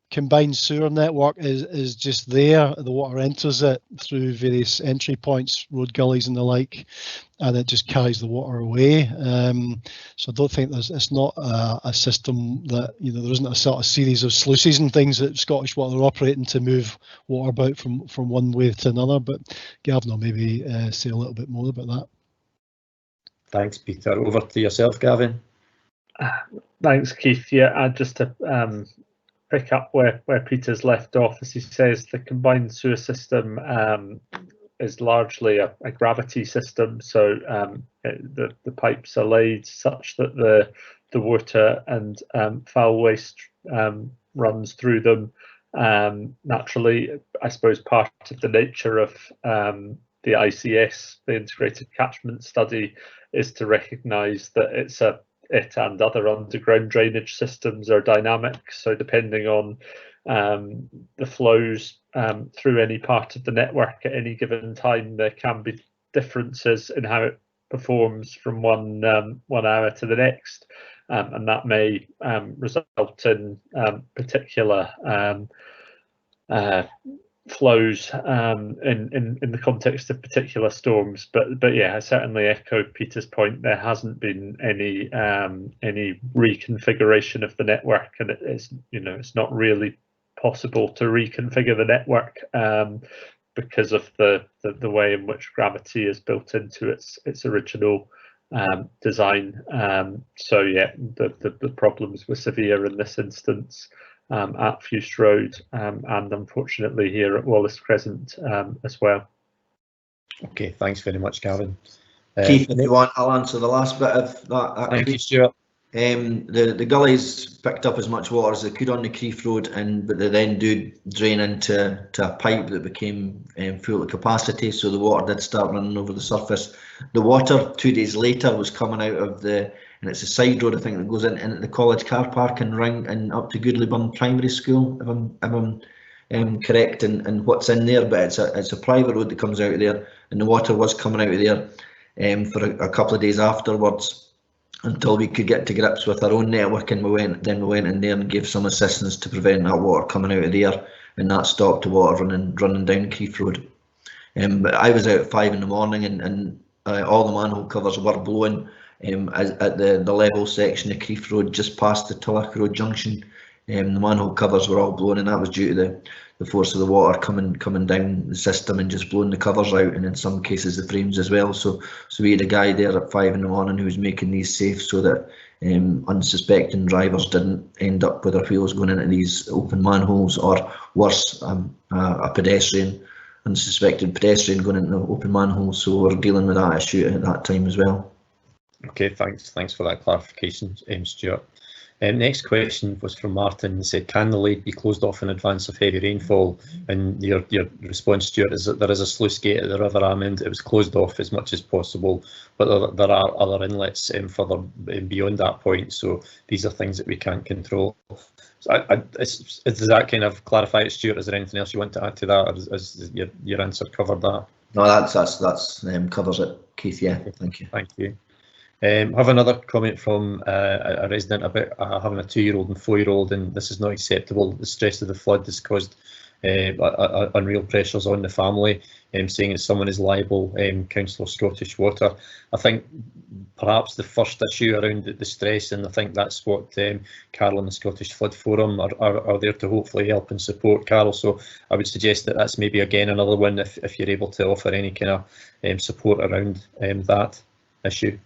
combined sewer network is just there. The water enters it through various entry points, road gullies and the like, and it just carries the water away. So I don't think it's not a system that, there isn't a sort of series of sluices and things that Scottish Water are operating to move water about from one way to another. But Gavin will maybe say a little bit more about that. Thanks, Peter. Over to yourself, Gavin. Thanks, Keith. Yeah, just to pick up where Peter's left off, as he says, the combined sewer system is largely a gravity system, so the pipes are laid such that the water and foul waste runs through them naturally. I suppose part of the nature of the ICS, the Integrated Catchment Study, is to recognise that it and other underground drainage systems are dynamic. So depending on the flows through any part of the network at any given time, there can be differences in how it performs from one hour to the next, and that may result in particular flows in the context of particular storms. But yeah, I certainly echo Peter's point. There hasn't been any reconfiguration of the network, and it's not really possible to reconfigure the network because of the way in which gravity is built into its original design. So yeah, the problems were severe in this instance at Fuse Road and unfortunately here at Wallace Crescent as well. Okay, thanks very much, Gavin. Keith, if you want, I'll answer the last bit of that. Thank you, Stuart. The gullies picked up as much water as they could on the Crieff Road, but they then do drain into a pipe that became full of capacity, so the water did start running over the surface. The water 2 days later was coming out of and it's a side road, I think, that goes into the college car park and up to Goodleyburn Primary School, if I'm correct in what's in there, but it's a private road that comes out of there, and the water was coming out of there for a couple of days afterwards, until we could get to grips with our own network, and we went in there and gave some assistance to prevent that water coming out of there, and that stopped the water running down Crieff Road. But I was out at 5 in the morning, and all the manhole covers were blown at the level section of Crieff Road just past the Tulloch Road junction. The manhole covers were all blown, and that was due to the force of the water coming down the system and just blowing the covers out, and in some cases the frames as well. So we had a guy there at 5 in the morning who was making these safe so that unsuspecting drivers didn't end up with their wheels going into these open manholes, or worse, a unsuspected pedestrian going into open manholes. So we're dealing with that issue at that time as well. Okay, thanks for that clarification, Stuart. Next question was from Martin. He said, can the lake be closed off in advance of heavy rainfall? And your response, Stuart, is that there is a sluice gate at the River Amend. It was closed off as much as possible, but there are other inlets further beyond that point. So these are things that we can't control. So does that kind of clarify it, Stuart? Is there anything else you want to add to that, or has your answer covered that? No, that's covers it, Keith. Yeah, thank you. Thank you. Have another comment from a resident about having a 2-year-old and 4-year-old, and this is not acceptable. The stress of the flood has caused unreal pressures on the family, saying that someone is liable. Councillor Scottish Water. I think perhaps the first issue around the stress, and I think that's what Carol and the Scottish Flood Forum are there to hopefully help and support, Carol. So I would suggest that that's maybe again another one if you're able to offer any kind of support around that issue.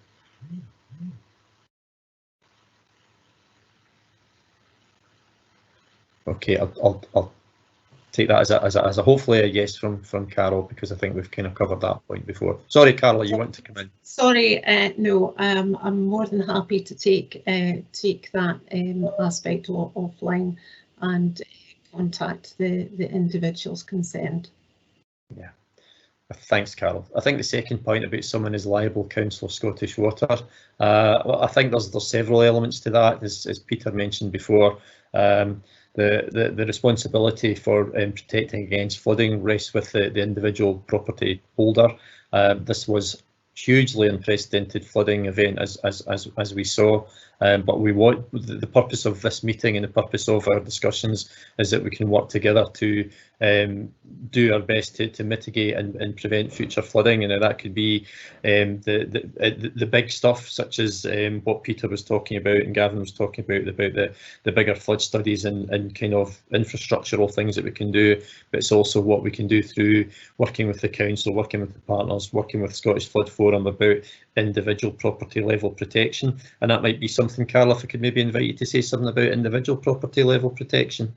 Okay, I'll take that as a hopefully a yes from Carol, because I think we've kind of covered that point before. Sorry, Carol, you want to come in? Sorry, no, I'm more than happy to take that aspect offline and contact the individuals concerned. Yeah. Thanks, Carol. I think the second point about someone is liable, Councillor Scottish Water. Well, I think there's several elements to that, as Peter mentioned before. The responsibility for protecting against flooding rests with the individual property holder. This was hugely unprecedented flooding event as we saw, but we want the purpose of this meeting and the purpose of our discussions is that we can work together to do our best to mitigate and prevent future flooding, and that could be the big stuff such as what Peter was talking about and Gavin was talking about the bigger flood studies and kind of infrastructural things that we can do, but it's also what we can do through working with the council, working with the partners, working with Scottish Flood Forum about individual property level protection. And that might be something, Carol, if I could maybe invite you to say something about individual property level protection.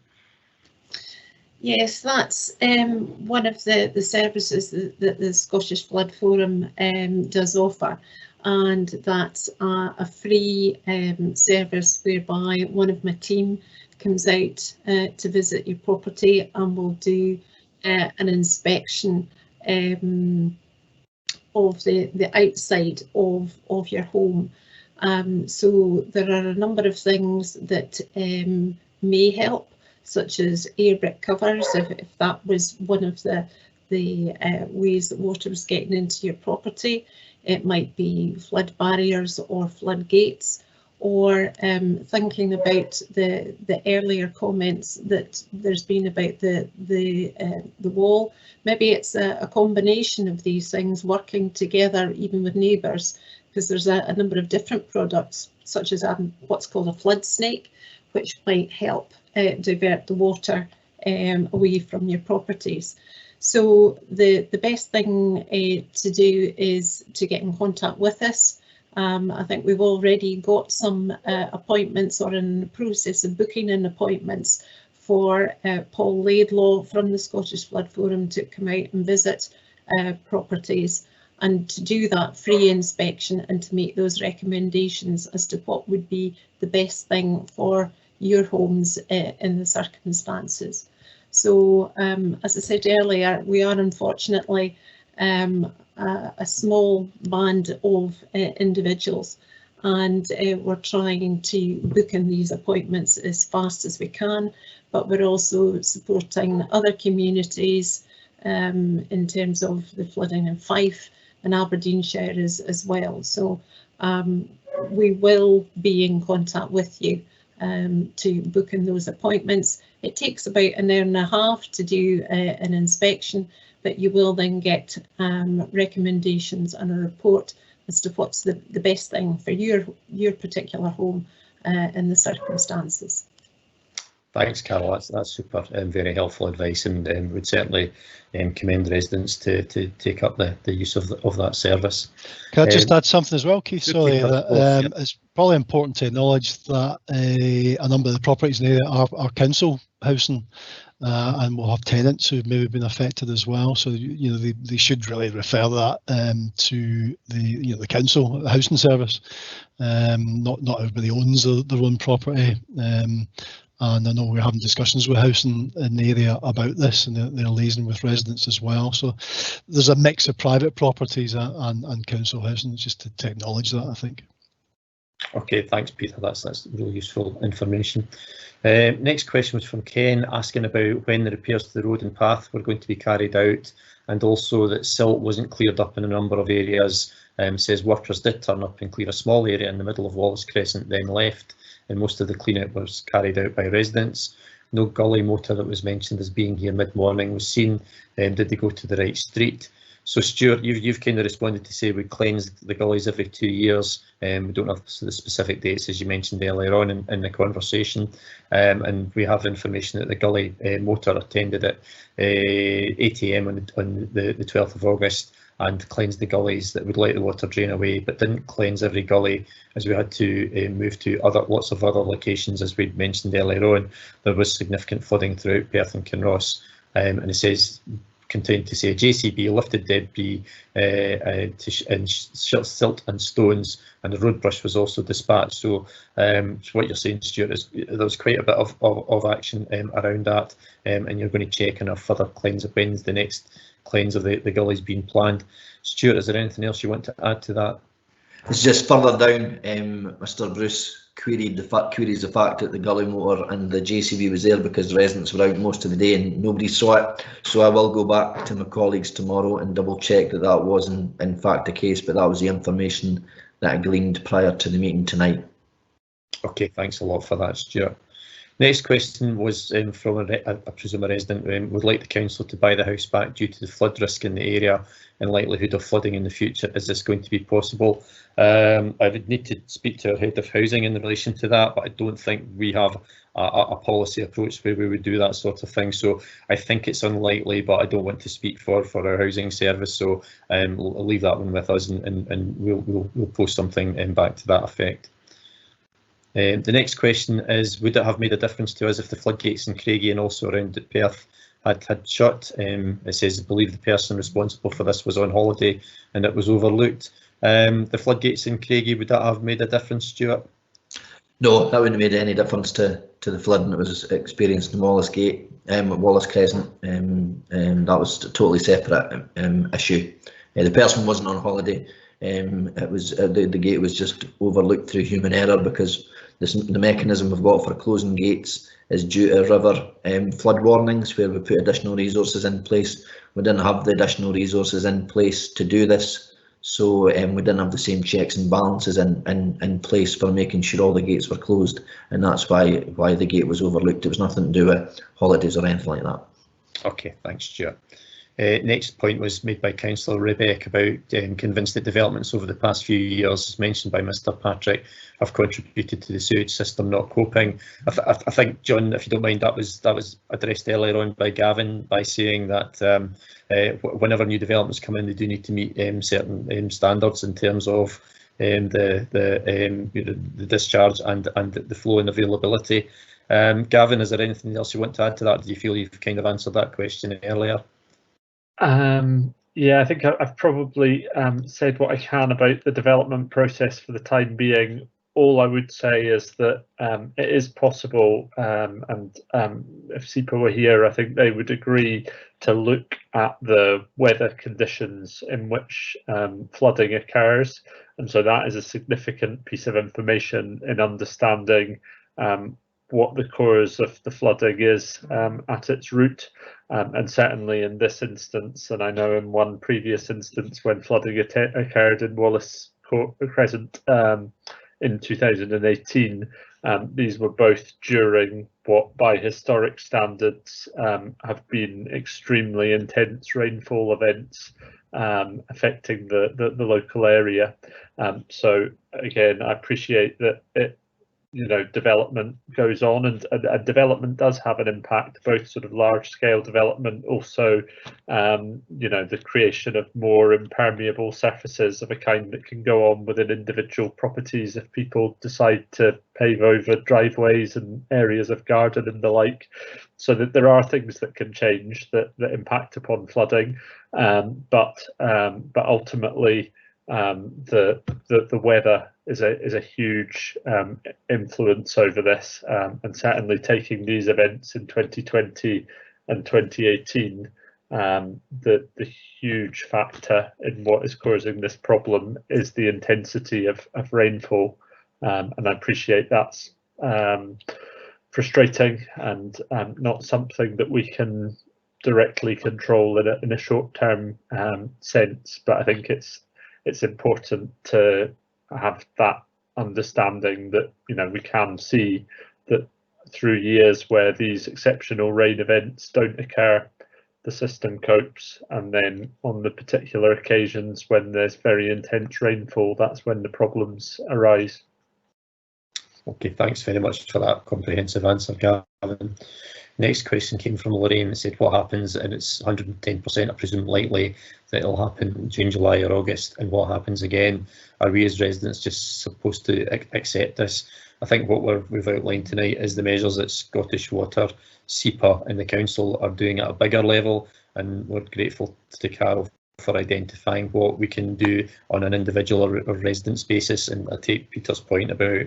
Yes, that's one of the services that the Scottish Flood Forum does offer, and that's a free service whereby one of my team comes out to visit your property and will do an inspection of the outside of your home. So there are a number of things that may help, such as air brick covers, if that was one of the ways that water was getting into your property. It might be flood barriers or floodgates, or thinking about the earlier comments that there's been about the wall. Maybe it's a combination of these things working together, even with neighbours, because there's a number of different products, such as what's called a flood snake, which might help divert the water away from your properties. So the best thing to do is to get in contact with us. I think we've already got some appointments, or in the process of booking in appointments for Paul Laidlaw from the Scottish Flood Forum to come out and visit properties and to do that free inspection and to make those recommendations as to what would be the best thing for your homes in the circumstances. So as I said earlier, we are unfortunately a small band of individuals, and we're trying to book in these appointments as fast as we can, but we're also supporting other communities in terms of the flooding in Fife and Aberdeenshire as well. So we will be in contact with you to book in those appointments. It takes about an hour and a half to do an inspection, but you will then get recommendations and a report as to what's the best thing for your particular home in the circumstances. Thanks, Carol. That's super, very helpful advice, and would certainly commend the residents to take up the use of that service. Can I just add something as well, Keith? Sorry, that, it's probably important to acknowledge that a number of the properties in the area are council housing, and we'll have tenants who've maybe been affected as well. So you know they should really refer that to the council housing service. Not everybody owns their own property. And I know we're having discussions with housing in the area about this, and they're liaising with residents as well. So there's a mix of private properties and council housing, just to acknowledge that, I think. Okay, thanks, Peter. That's really useful information. Next question was from Ken, asking about when the repairs to the road and path were going to be carried out, and also that silt wasn't cleared up in a number of areas. Says workers did turn up and clear a small area in the middle of Wallace Crescent, then left, and most of the clean-out was carried out by residents. No gully motor that was mentioned as being here mid-morning was seen. Did they go to the right street? So Stuart, you've kind of responded to say we cleanse the gullies every 2 years. We don't have the specific dates, as you mentioned earlier on in the conversation. And we have information that the gully motor attended at 8 AM on the 12th of August and cleansed the gullies that would let the water drain away, but didn't cleanse every gully, as we had to move to lots of other locations, as we'd mentioned earlier on. There was significant flooding throughout Perth and Kinross, and it says, continued to say, JCB lifted debris and silt and stones, and the road brush was also dispatched. So what you're saying, Stuart, is there was quite a bit of action around that, and you're going to check on a further cleanse of when's the next cleanse of the gullies being planned. Stuart, is there anything else you want to add to that? It's just further down, Mr Bruce queries the fact that the gully motor and the JCB was there because the residents were out most of the day and nobody saw it. So I will go back to my colleagues tomorrow and double check that that wasn't in fact the case, but that was the information that I gleaned prior to the meeting tonight. Okay, thanks a lot for that, Stuart. Next question was from I presume a resident, would like the council to buy the house back due to the flood risk in the area and likelihood of flooding in the future. Is this going to be possible? I would need to speak to our head of housing in relation to that, but I don't think we have a policy approach where we would do that sort of thing. So I think it's unlikely, but I don't want to speak for our housing service. So I'll leave that one with us, and we'll post something back to that effect. The next question is, would it have made a difference to us if the floodgates in Craigie and also around Perth had shut. It says, I believe the person responsible for this was on holiday and it was overlooked. The floodgates in Craigie, would that have made a difference, Stuart? No, that wouldn't have made any difference to the flooding that was experienced in Wallace Gate, Wallace Crescent. That was a totally separate issue. The person wasn't on holiday. It was the gate was just overlooked through human error, because the mechanism we've got for closing gates is due to river flood warnings, where we put additional resources in place. We didn't have the additional resources in place to do this, so we didn't have the same checks and balances in place for making sure all the gates were closed, and that's why the gate was overlooked. It was nothing to do with holidays or anything like that. Okay, thanks, Stuart. Next point was made by Councillor Rebek about convinced that developments over the past few years, as mentioned by Mr Patrick, have contributed to the sewage system not coping. I think, John, if you don't mind, that was addressed earlier on by Gavin, by saying that whenever new developments come in, they do need to meet certain standards in terms of the discharge and the flow and availability. Gavin, is there anything else you want to add to that? Do you feel you've kind of answered that question earlier? Yeah, I think I've probably said what I can about the development process for the time being. All I would say is that it is possible, and if SEPA were here, I think they would agree to look at the weather conditions in which flooding occurs, and so that is a significant piece of information in understanding what the cause of the flooding is at its root. And certainly in this instance, and I know in one previous instance when flooding occurred in Wallace Crescent in 2018, these were both during what by historic standards have been extremely intense rainfall events affecting the local area. So again, I appreciate that development goes on, and development does have an impact, both sort of large scale development, also the creation of more impermeable surfaces of a kind that can go on within individual properties if people decide to pave over driveways and areas of garden and the like, so that there are things that can change that impact upon flooding, but ultimately the weather is a huge influence over this, and certainly taking these events in 2020 and 2018, the huge factor in what is causing this problem is the intensity of rainfall, and I appreciate that's frustrating and not something that we can directly control in a short-term sense, but I think it's important to have that understanding that we can see that through years where these exceptional rain events don't occur, the system copes, and then on the particular occasions when there's very intense rainfall, that's when the problems arise. Okay, thanks very much for that comprehensive answer, Gavin. Next question came from Lorraine that said, what happens, and it's 110%, I presume likely that it'll happen June, July or August, and what happens again? Are we as residents just supposed to accept this? I think what we've outlined tonight is the measures that Scottish Water, SEPA and the Council are doing at a bigger level, and we're grateful to Carol for identifying what we can do on an individual or residence basis. And I take Peter's point about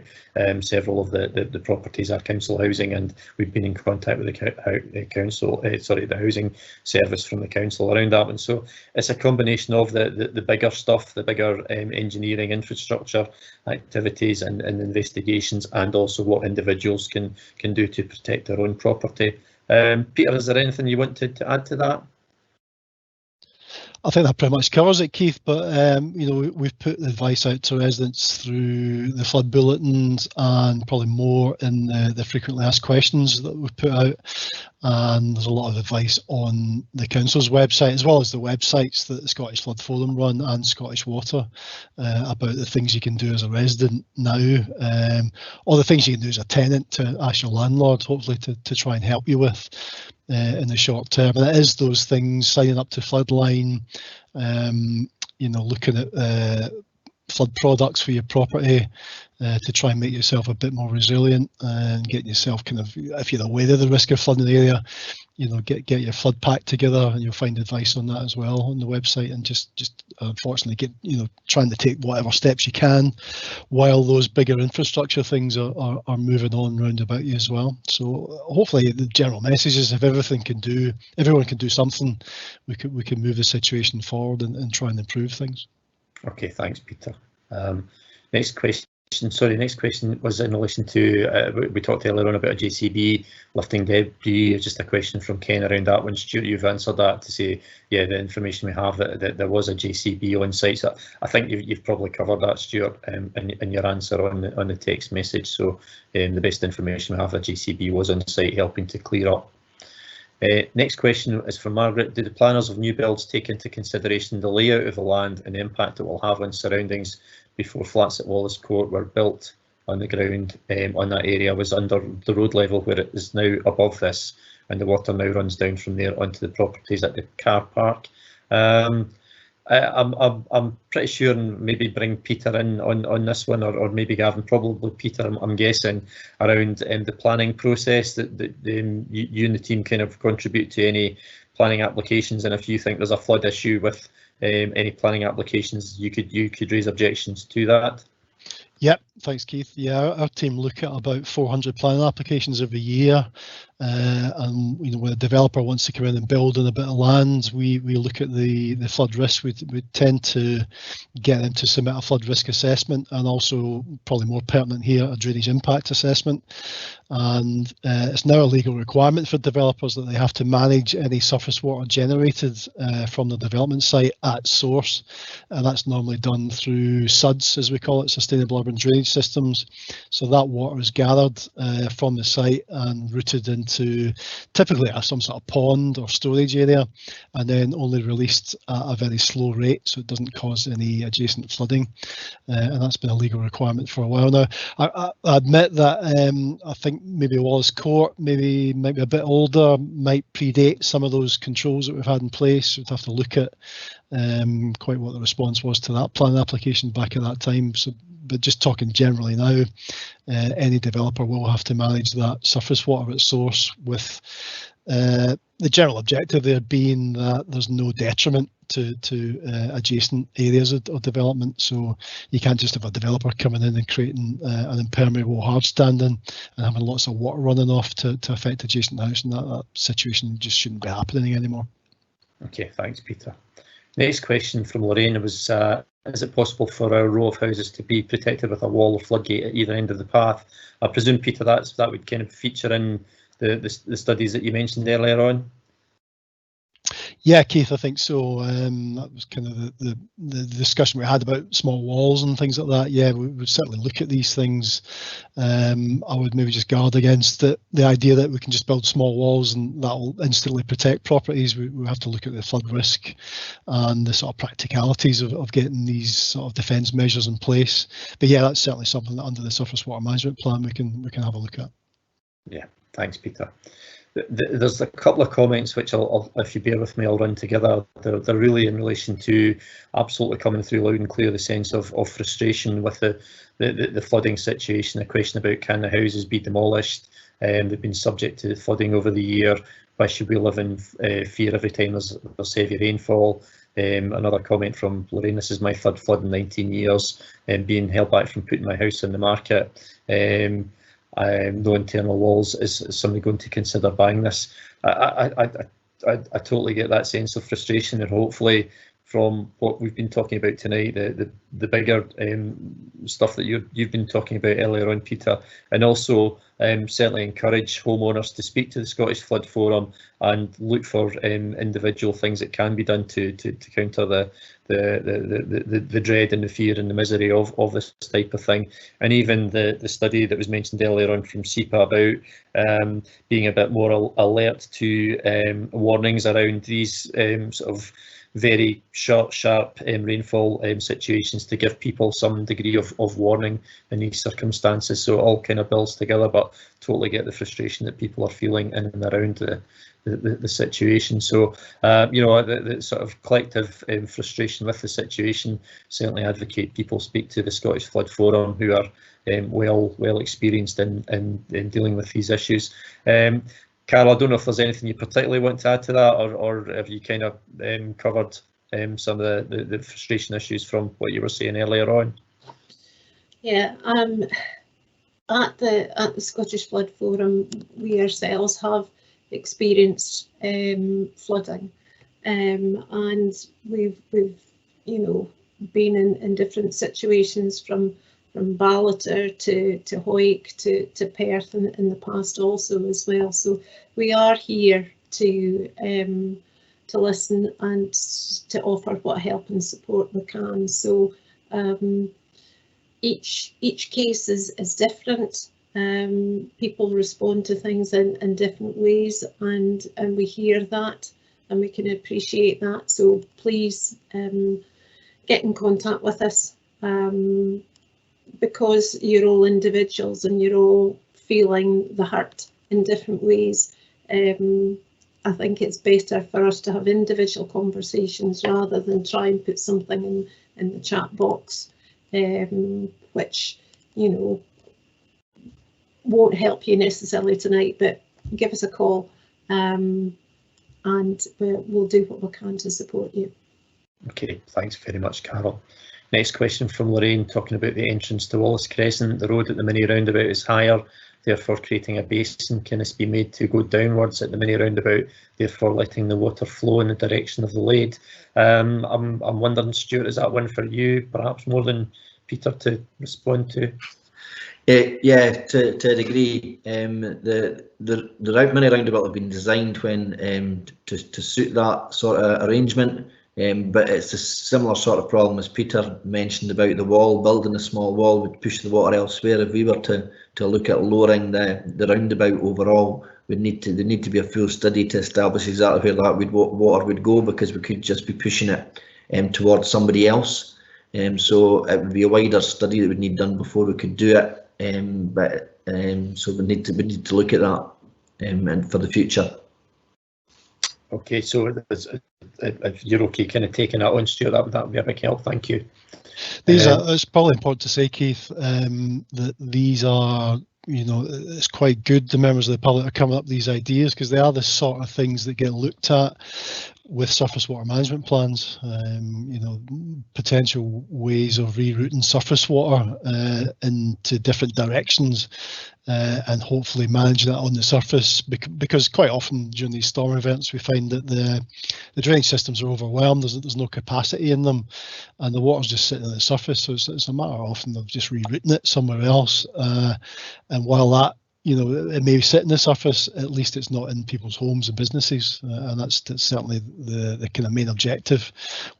several of the properties are council housing, and we've been in contact with the housing service from the council around that one. So it's a combination of the bigger stuff, the bigger engineering infrastructure activities and investigations, and also what individuals can do to protect their own property. Peter, is there anything you wanted to add to that? I think that pretty much covers it, Keith, but we've put the advice out to residents through the flood bulletins and probably more in the frequently asked questions that we've put out, and there's a lot of advice on the council's website as well as the websites that the Scottish Flood Forum run and Scottish Water about the things you can do as a resident now, or the things you can do as a tenant to ask your landlord hopefully to try and help you with in the short term. And it is those things, signing up to Floodline, looking at flood products for your property to try and make yourself a bit more resilient and get yourself kind of, if you're aware of the risk of flooding the area, you know, get your flood pack together, and you'll find advice on that as well on the website. And just unfortunately get, you know, trying to take whatever steps you can while those bigger infrastructure things are moving on round about you as well. So hopefully the general message is, if everyone can do something, we can move the situation forward and try and improve things. Okay, thanks, Peter. Next question. Sorry, next question was in relation to, we talked earlier on about a JCB lifting debris. Just a question from Ken around that one. Stuart, you've answered that to say, yeah, the information we have that there was a JCB on site. So I think you've probably covered that, Stuart, in your answer on the text message. So the best information we have, a JCB was on site helping to clear up. Next question is from Margaret. Do the planners of new builds take into consideration the layout of the land and the impact it will have on surroundings before flats at Wallace Court were built on the ground on that area was under the road level, where it is now above this, and the water now runs down from there onto the properties at the car park? I'm pretty sure, and maybe bring Peter in on this one, or maybe Gavin, probably Peter, I'm guessing, around the planning process that you and the team kind of contribute to any planning applications, and if you think there's a flood issue with any planning applications, you could raise objections to that. Yep, thanks, Keith. Yeah, our team look at about 400 planning applications every year, and you know, when a developer wants to come in and build on a bit of land, we look at the flood risk. We tend to get them to submit a flood risk assessment, and also, probably more pertinent here, a drainage impact assessment. And it's now a legal requirement for developers that they have to manage any surface water generated from the development site at source, and that's normally done through SUDS, as we call it, Sustainable Urban Drainage Systems. So that water is gathered from the site and routed into typically some sort of pond or storage area, and then only released at a very slow rate, so it doesn't cause any adjacent flooding. And that's been a legal requirement for a while now. I admit that I think maybe Wallace Court, maybe might be a bit older, might predate some of those controls that we've had in place. We'd have to look at quite what the response was to that planning application back at that time. So, but just talking generally now, any developer will have to manage that surface water at source, with the general objective there being that there's no detriment to adjacent areas of development. So you can't just have a developer coming in and creating an impermeable hard standing and having lots of water running off to affect adjacent house, and that situation just shouldn't be happening anymore. Okay, thanks, Peter. Next question from Lorraine was, is it possible for our row of houses to be protected with a wall of floodgate at either end of the path? I presume, Peter, that would kind of feature in the studies that you mentioned earlier on. Yeah, Keith, I think so. That was kind of the discussion we had about small walls and things like that. Yeah, we would certainly look at these things. I would maybe just guard against the idea that we can just build small walls and that will instantly protect properties. We have to look at the flood risk and the sort of practicalities of getting these sort of defence measures in place. But yeah, that's certainly something that under the Surface Water Management Plan we can have a look at. Yeah, thanks, Peter. There's a couple of comments which I'll, if you bear with me, I'll run together. They're really in relation to absolutely coming through loud and clear the sense of frustration with the flooding situation. A question about, can the houses be demolished? They've been subject to flooding over the year. Why should we live in fear every time there's heavy rainfall? Another comment from Lorraine: this is my third flood in 19 years, and being held back from putting my house on the market. No internal walls. Is somebody going to consider buying this? I totally get that sense of frustration, and hopefully from what we've been talking about tonight, the bigger stuff that you've been talking about earlier on, Peter, and also certainly encourage homeowners to speak to the Scottish Flood Forum and look for individual things that can be done to counter the dread and the fear and the misery of this type of thing. And even the study that was mentioned earlier on from SEPA about being a bit more alert to warnings around these sort of very short, sharp rainfall situations to give people some degree of warning in these circumstances. So it all kind of builds together, but totally get the frustration that people are feeling in and around the situation. So you know, the sort of collective frustration with the situation, certainly advocate people speak to the Scottish Flood Forum, who are well experienced in dealing with these issues. Carol, I don't know if there's anything you particularly want to add to that, or have you kind of covered some of the frustration issues from what you were saying earlier on? Yeah, at the Scottish Flood Forum, we ourselves have experienced flooding, and we've you know, been in different situations from Ballater to Hoyk to Perth in the past also as well. So we are here to listen and to offer what help and support we can. So each case is different. People respond to things in different ways, and we hear that and we can appreciate that. So please get in contact with us, because you're all individuals and you're all feeling the hurt in different ways. I think it's better for us to have individual conversations rather than try and put something in the chat box, which, you know, won't help you necessarily tonight, but give us a call, and we'll do what we can to support you. Okay, thanks very much, Carol. Next question from Lorraine, talking about the entrance to Wallace Crescent. The road at the mini roundabout is higher, therefore creating a basin. Can this be made to go downwards at the mini roundabout, therefore letting the water flow in the direction of the lade? I'm wondering, Stuart, is that one for you, perhaps more than Peter, to respond to? Yeah, to a degree. The mini roundabout have been designed when to suit that sort of arrangement. But it's a similar sort of problem as Peter mentioned about the wall. Building a small wall would push the water elsewhere. If we were to look at lowering the roundabout overall, there need to be a full study to establish exactly where that water would go, because we could just be pushing it towards somebody else. So it would be a wider study that would need done before we could do it. So we need to look at that and for the future. Okay, so if you're okay kind of taking that on, Stuart, that would be a big help, thank you. It's probably important to say, Keith, that these are, you know, it's quite good the members of the public are coming up with these ideas, because they are the sort of things that get looked at with surface water management plans. You know, potential ways of rerouting surface water into different directions, and hopefully manage that on the surface, because quite often during these storm events we find that the drainage systems are overwhelmed. There's no capacity in them, and the water's just sitting on the surface. So it's a matter often of just rerouting it somewhere else. And while that, you know, it may sit in the surface, at least it's not in people's homes and businesses, and that's certainly the kind of main objective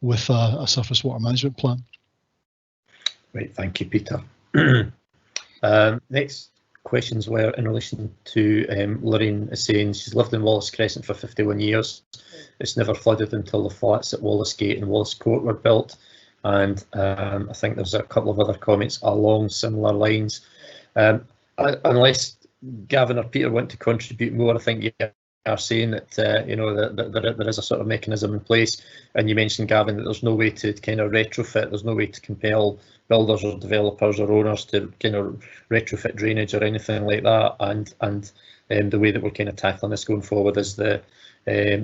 with a surface water management plan. Right, thank you, Peter. Next questions were in relation to Lorraine is saying she's lived in Wallace Crescent for 51 years. It's never flooded until the flats at Wallace Gate and Wallace Court were built, and I think there's a couple of other comments along similar lines. Unless Gavin or Peter want to contribute more, I think you are saying that you know, that there is a sort of mechanism in place, and you mentioned, Gavin, that there's no way to kind of retrofit, there's no way to compel builders or developers or owners to kind of retrofit drainage or anything like that, and the way that we're kind of tackling this going forward is the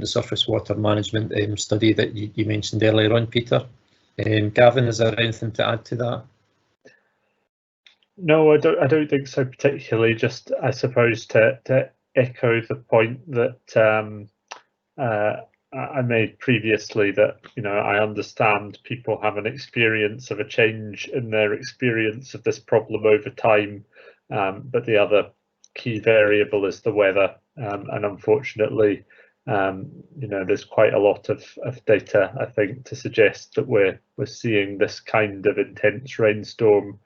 surface water management study that you mentioned earlier on, Peter. Gavin, is there anything to add to that? No, I don't think so particularly. Just, I suppose, to echo the point that I made previously, that, you know, I understand people have an experience of a change in their experience of this problem over time, but the other key variable is the weather, and unfortunately, you know, there's quite a lot of data, I think, to suggest that we're seeing this kind of intense rainstorm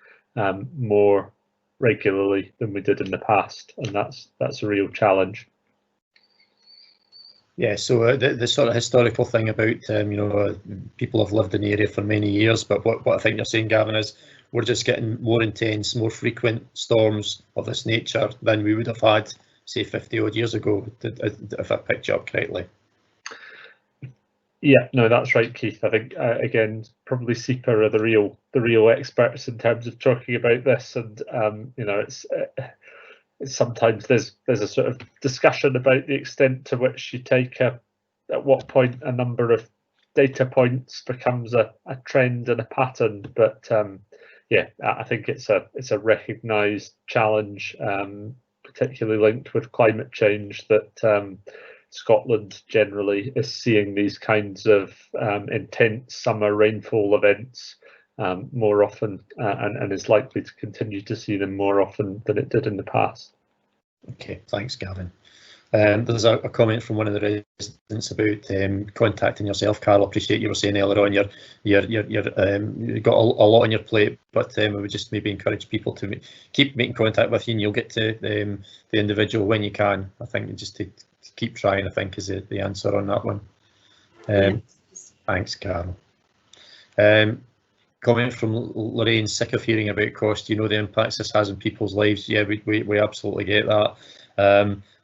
more regularly than we did in the past, and that's a real challenge. Yeah, so the sort of historical thing about people have lived in the area for many years, but what I think you're saying, Gavin, is we're just getting more intense, more frequent storms of this nature than we would have had, say, 50 odd years ago, if I picked you up correctly. Yeah, no, that's right, Keith. I think again, probably SEPA are the real experts in terms of talking about this, and it's sometimes there's a sort of discussion about the extent to which you take at what point a number of data points becomes a trend and a pattern, but yeah, I think it's a recognised challenge, particularly linked with climate change, that Scotland generally is seeing these kinds of intense summer rainfall events more often, and is likely to continue to see them more often than it did in the past. Okay, thanks, Gavin. There's a comment from one of the residents about contacting yourself, Carol. I appreciate you were saying earlier on you've got a lot on your plate, but we would just maybe encourage people to keep making contact with you, and you'll get to the individual when you can. I think just to keep trying, I think, is the answer on that one. Thanks, Carol. Comment from Lorraine, sick of hearing about cost. You know the impacts this has on people's lives. Yeah, we absolutely get that.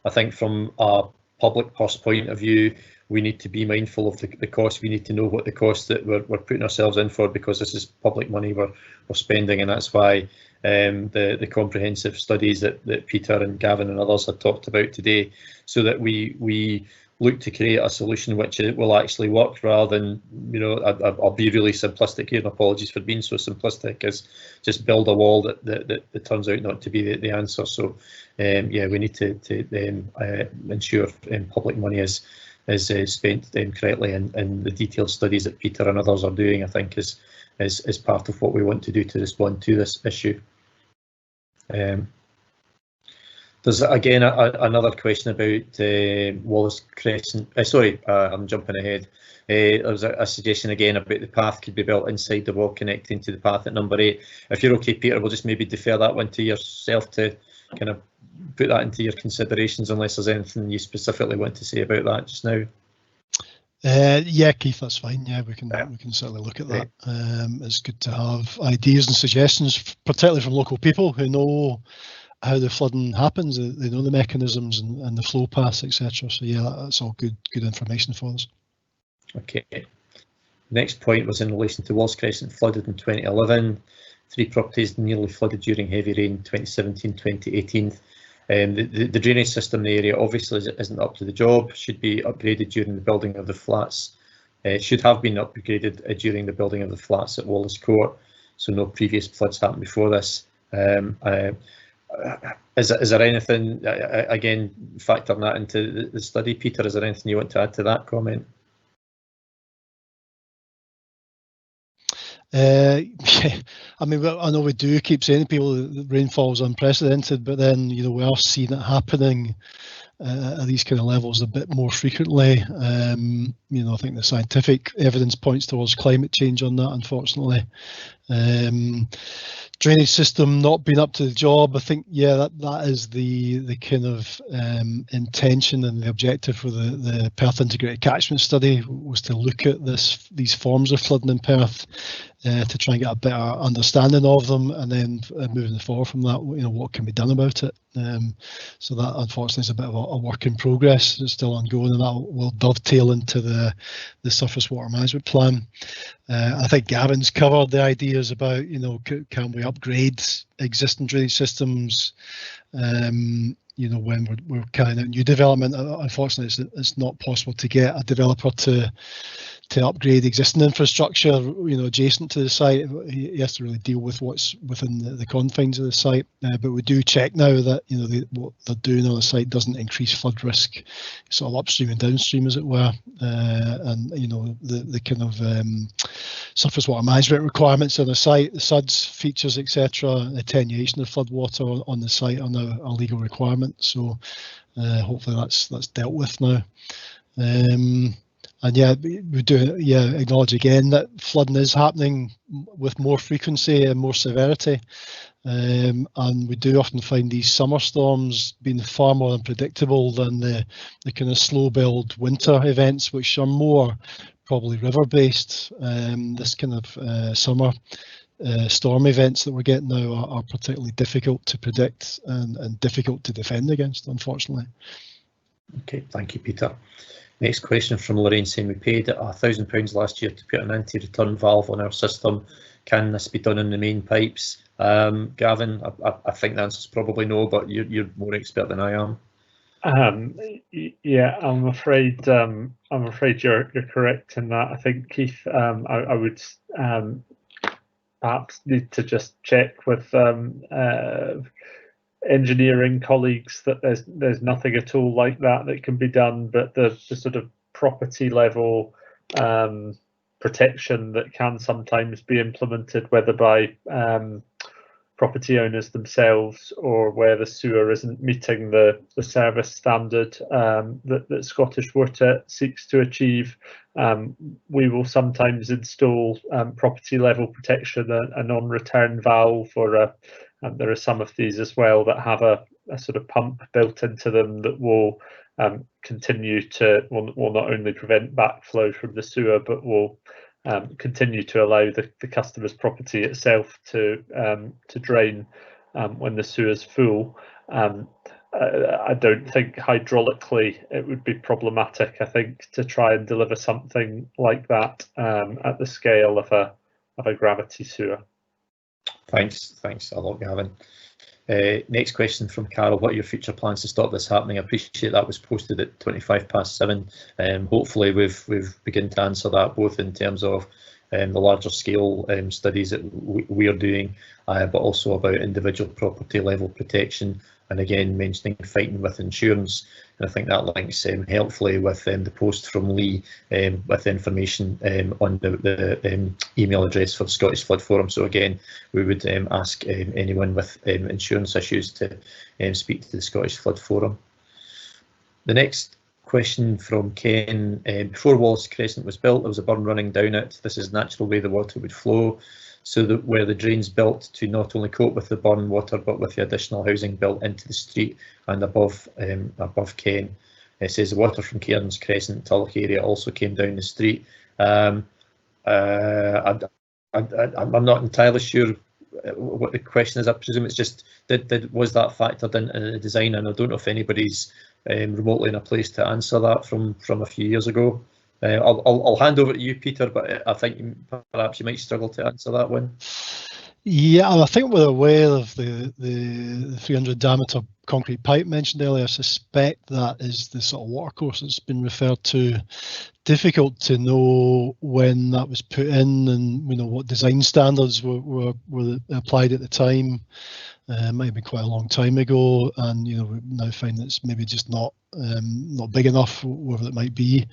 I think from a public cost point of view, we need to be mindful of the cost. We need to know what the cost that we're putting ourselves in for, because this is public money we're spending, and that's why the comprehensive studies that Peter and Gavin and others have talked about today, so that we look to create a solution which will actually work, rather than, I'll be really simplistic here, and apologies for being so simplistic, as just build a wall that turns out not to be the answer. So yeah, we need to ensure public money is spent correctly, and the detailed studies that Peter and others are doing, I think, is part of what we want to do to respond to this issue. There's again another question about Wallace Crescent. Sorry, I'm jumping ahead. There's a suggestion again about the path could be built inside the wall connecting to the path at number 8. If you're okay, Peter, we'll just maybe defer that one to yourself to kind of put that into your considerations, unless there's anything you specifically want to say about that just now. Yeah, Keith, that's fine. Yeah, we can certainly look at that. It's good to have ideas and suggestions, particularly from local people who know how the flooding happens. They know the mechanisms and the flow paths, etc. So yeah, that's all good information for us. Okay. Next point was in relation to Wallace Crescent, flooded in 2011. 3 properties nearly flooded during heavy rain 2017-2018. The drainage system in the area obviously isn't up to the job, should be upgraded during the building of the flats. It should have been upgraded during the building of the flats at Wallace Court, so no previous floods happened before this. Is there anything, again, factoring that into the study, Peter, is there anything you want to add to that comment? Yeah, I mean, I know we do keep saying to people that rainfall is unprecedented, but then we are seeing it happening at these kind of levels a bit more frequently. I think the scientific evidence points towards climate change on that, unfortunately. Drainage system not being up to the job, I think, yeah, that is the kind of intention and the objective for the Perth Integrated Catchment study, was to look at these forms of flooding in Perth to try and get a better understanding of them, and then moving forward from that, what can be done about it. So that, unfortunately, is a bit of a work in progress. It's still ongoing, and that will dovetail into the surface water management plan. I think Gavin's covered the ideas about, can we upgrade existing drainage systems? When we're carrying out new development, unfortunately, it's not possible to get a developer to upgrade existing infrastructure, adjacent to the site. He has to really deal with what's within the confines of the site. But we do check now that what they're doing on the site doesn't increase flood risk, sort of upstream and downstream, as it were. And the kind of surface water management requirements on the site, the SUDS features, etc., attenuation of flood water on the site are now a legal requirement. So hopefully that's dealt with now. yeah, we do acknowledge again that flooding is happening with more frequency and more severity. And we do often find these summer storms being far more unpredictable than the kind of slow build winter events, which are more probably river based. This kind of summer storm events that we're getting now are particularly difficult to predict and difficult to defend against, unfortunately. Okay, thank you, Peter. Next question from Lorraine saying, we paid £1,000 last year to put an anti-return valve on our system. Can this be done in the main pipes? Gavin, I think the answer is probably no, but you're more expert than I am. Yeah, I'm afraid you're correct in that. I think, Keith, I would perhaps need to just check with engineering colleagues that there's nothing at all like that can be done, but the sort of property level protection that can sometimes be implemented, whether by property owners themselves or where the sewer isn't meeting the service standard that Scottish Water seeks to achieve. We will sometimes install property level protection, a non-return valve, or there are some of these as well that have a sort of pump built into them that will continue to, will not only prevent backflow from the sewer, but will continue to allow the customer's property itself to drain when the sewer's full. I don't think hydraulically it would be problematic, I think, to try and deliver something like that at the scale of a gravity sewer. Thanks a lot, Gavin. Next question from Carol. What are your future plans to stop this happening? I appreciate that was posted at 7:25. Hopefully we've begun to answer that, both in terms of the larger scale studies that we are doing, but also about individual property level protection, and again mentioning fighting with insurance. And I think that links helpfully with the post from Lee with information on the email address for the Scottish Flood Forum. So again, we would ask anyone with insurance issues to speak to the Scottish Flood Forum. The next question from Ken. Before Wallace Crescent was built, there was a burn running down it. This is the natural way the water would flow. So that where the drains built to not only cope with the burn water, but with the additional housing built into the street and above Ken. It says the water from Cairns Crescent, Tulloch area also came down the street. I'm not entirely sure what the question is. I presume it's just was that factored in the design, and I don't know if anybody's remotely in a place to answer that from a few years ago. I'll hand over to you, Peter, but I think perhaps you might struggle to answer that one. Yeah, I think we're aware of the 300 diameter concrete pipe mentioned earlier. I suspect that is the sort of watercourse that's been referred to. Difficult to know when that was put in and what design standards were applied at the time. It might have been quite a long time ago, and we now find that it's maybe just not big enough, whatever it might be.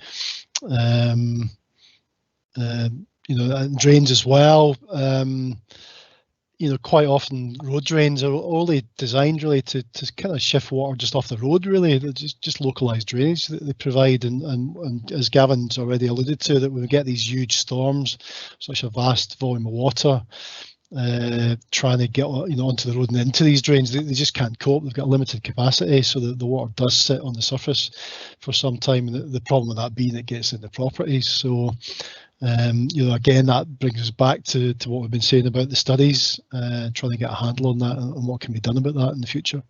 And drains as well. Quite often road drains are only designed really to kind of shift water just off the road. Really, they're just localized drainage that they provide, and as Gavin's already alluded to, that when we get these huge storms, such a vast volume of water trying to get onto the road and into these drains, they just can't cope. They've got limited capacity, so the water does sit on the surface for some time. The problem with that being it gets into properties. So again, that brings us back to what we've been saying about the studies, trying to get a handle on that and what can be done about that in the future.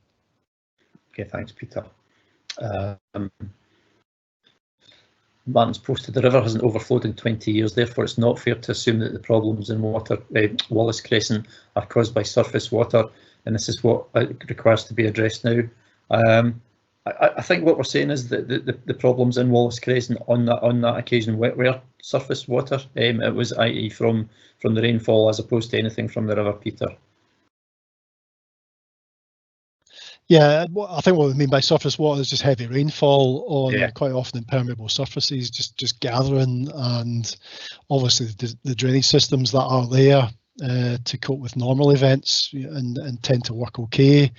Okay, thanks, Peter. Martin's posted, the river hasn't overflowed in 20 years, therefore it's not fair to assume that the problems in Wallace Crescent are caused by surface water, and this is what requires to be addressed now. I think what we're saying is that the problems in Wallace Crescent on that occasion were surface water. It was i.e. from the rainfall as opposed to anything from the river, Peter. Yeah, I think what we mean by surface water is just heavy rainfall on quite often impermeable surfaces, just gathering, and obviously the drainage systems that are there to cope with normal events and tend to work okay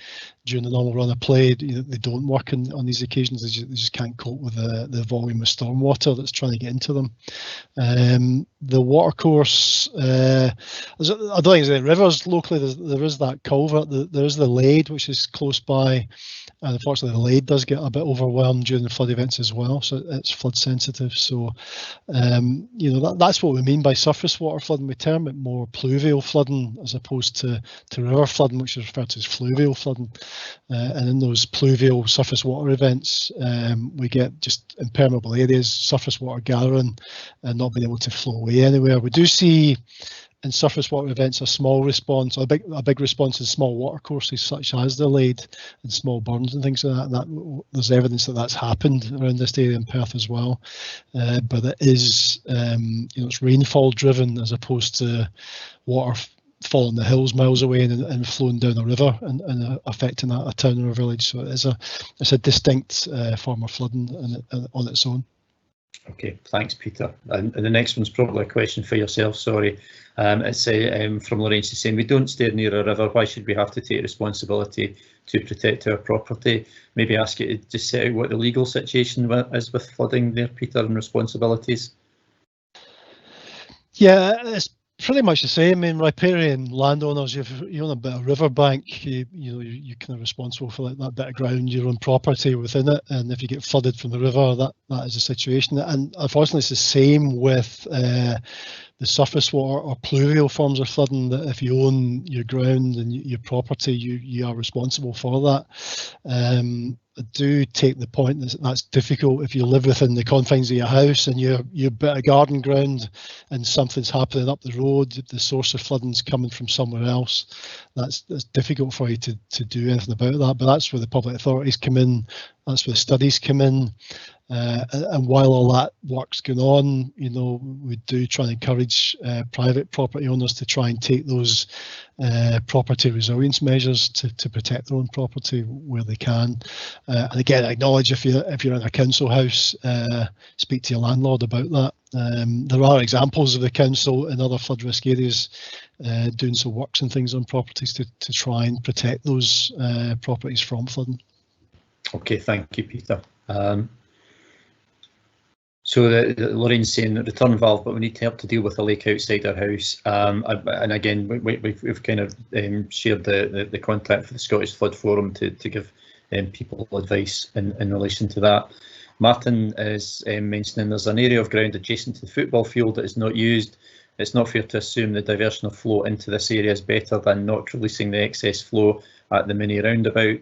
during the normal run of play, they don't work on these occasions. They just can't cope with the volume of stormwater that's trying to get into them. The watercourse, I don't think there's any rivers locally. There is that culvert. There is the Lade, which is close by. And unfortunately, the Lade does get a bit overwhelmed during the flood events as well, so it's flood sensitive. So, that's what we mean by surface water flooding. We term it more pluvial flooding as opposed to river flooding, which is referred to as fluvial flooding. And in those pluvial surface water events, we get just impermeable areas, surface water gathering, and not being able to flow away anywhere. We do see in surface water events a small response, or a big response in small water courses such as the Lade and small burns and things like that. There's evidence that that's happened around this area in Perth as well, but it is it's rainfall driven as opposed to water falling the hills miles away and flowing down a river and affecting a town or a village. So it's a distinct form of flooding on its own. Okay, thanks, Peter. And the next one's probably a question for yourself, sorry. It's from Lorraine. She's saying, we don't stay near a river. Why should we have to take responsibility to protect our property? Maybe ask you to just set out what the legal situation is with flooding there, Peter, and responsibilities. Yeah, it's pretty much the same. In riparian landowners, you own a bit of riverbank, you're kind of responsible for that bit of ground, your own property within it, and if you get flooded from the river, that is a situation. And unfortunately, it's the same with the surface water or pluvial forms of flooding, that if you own your ground and your property, you are responsible for that. I do take the point that that's difficult if you live within the confines of your house and you're bit of garden ground and something's happening up the road, the source of flooding's coming from somewhere else. That's difficult for you to do anything about that, but that's where the public authorities come in, that's where the studies come in. And while all that work's going on, we do try and encourage private property owners to try and take those property resilience measures to protect their own property where they can. And again, acknowledge if you're in a council house, speak to your landlord about that. There are examples of the council in other flood risk areas doing some works and things on properties to try and protect those properties from flooding. Okay, thank you, Peter. So Lorraine's saying that return valve, but we need help to deal with a lake outside our house. And again, we've kind of shared the contact for the Scottish Flood Forum to give people advice in relation to that. Martin is mentioning there's an area of ground adjacent to the football field that is not used. It's not fair to assume the diversion of flow into this area is better than not releasing the excess flow at the mini roundabout.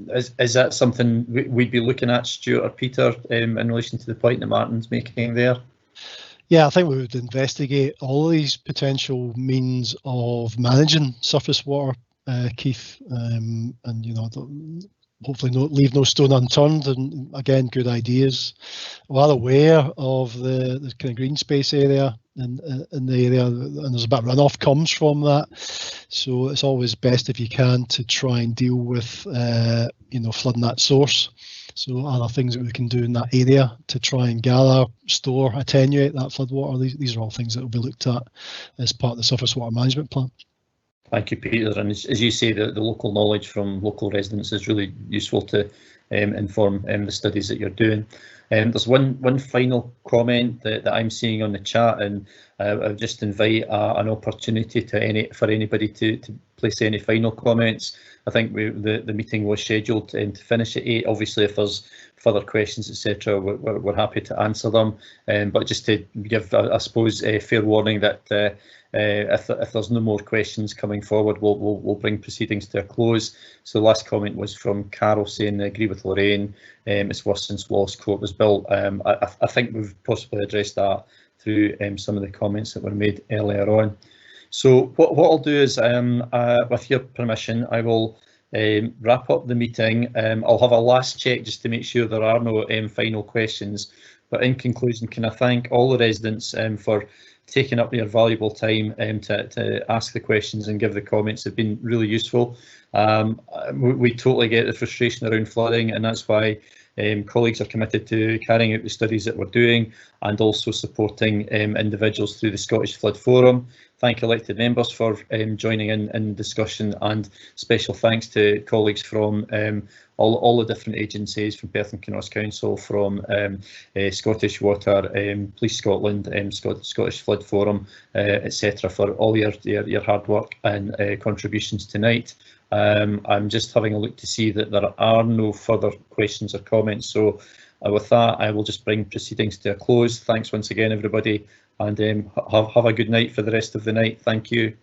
Is that something we'd be looking at, Stuart or Peter, in relation to the point that Martin's making there? Yeah, I think we would investigate all of these potential means of managing surface water, Keith, and hopefully leave no stone unturned. And again, good ideas. We're aware of the kind of green space area in the area, and there's a bit of runoff comes from that. So it's always best if you can to try and deal with flooding that source. So are there things that we can do in that area to try and gather, store, attenuate that flood water? These are all things that will be looked at as part of the surface water management plan. Thank you, Peter. And as you say, the local knowledge from local residents is really useful to inform the studies that you're doing. There's one final comment that I'm seeing on the chat, and I'll just invite an opportunity for anybody to place any final comments. I think the meeting was scheduled to finish at 8. Obviously, if there's further questions, etc., we're happy to answer them. But just to give, I suppose, a fair warning that if there's no more questions coming forward, we'll bring proceedings to a close. So the last comment was from Carol saying, I agree with Lorraine, it's worse since Wallace Court was built. I think we've possibly addressed that through some of the comments that were made earlier on. So what I'll do is, with your permission, I will wrap up the meeting. I'll have a last check just to make sure there are no final questions. But in conclusion, can I thank all the residents for taking up your valuable time to ask the questions and give the comments. Have been really useful. We totally get the frustration around flooding, and that's why colleagues are committed to carrying out the studies that we're doing and also supporting individuals through the Scottish Flood Forum. Thank elected members for joining in discussion, and special thanks to colleagues from all the different agencies, from Perth and Kinross Council, from Scottish Water, Police Scotland, Scottish Flood Forum, etc., for all your hard work and contributions tonight. I'm just having a look to see that there are no further questions or comments, so with that I will just bring proceedings to a close. Thanks once again everybody, and have a good night for the rest of the night. Thank you.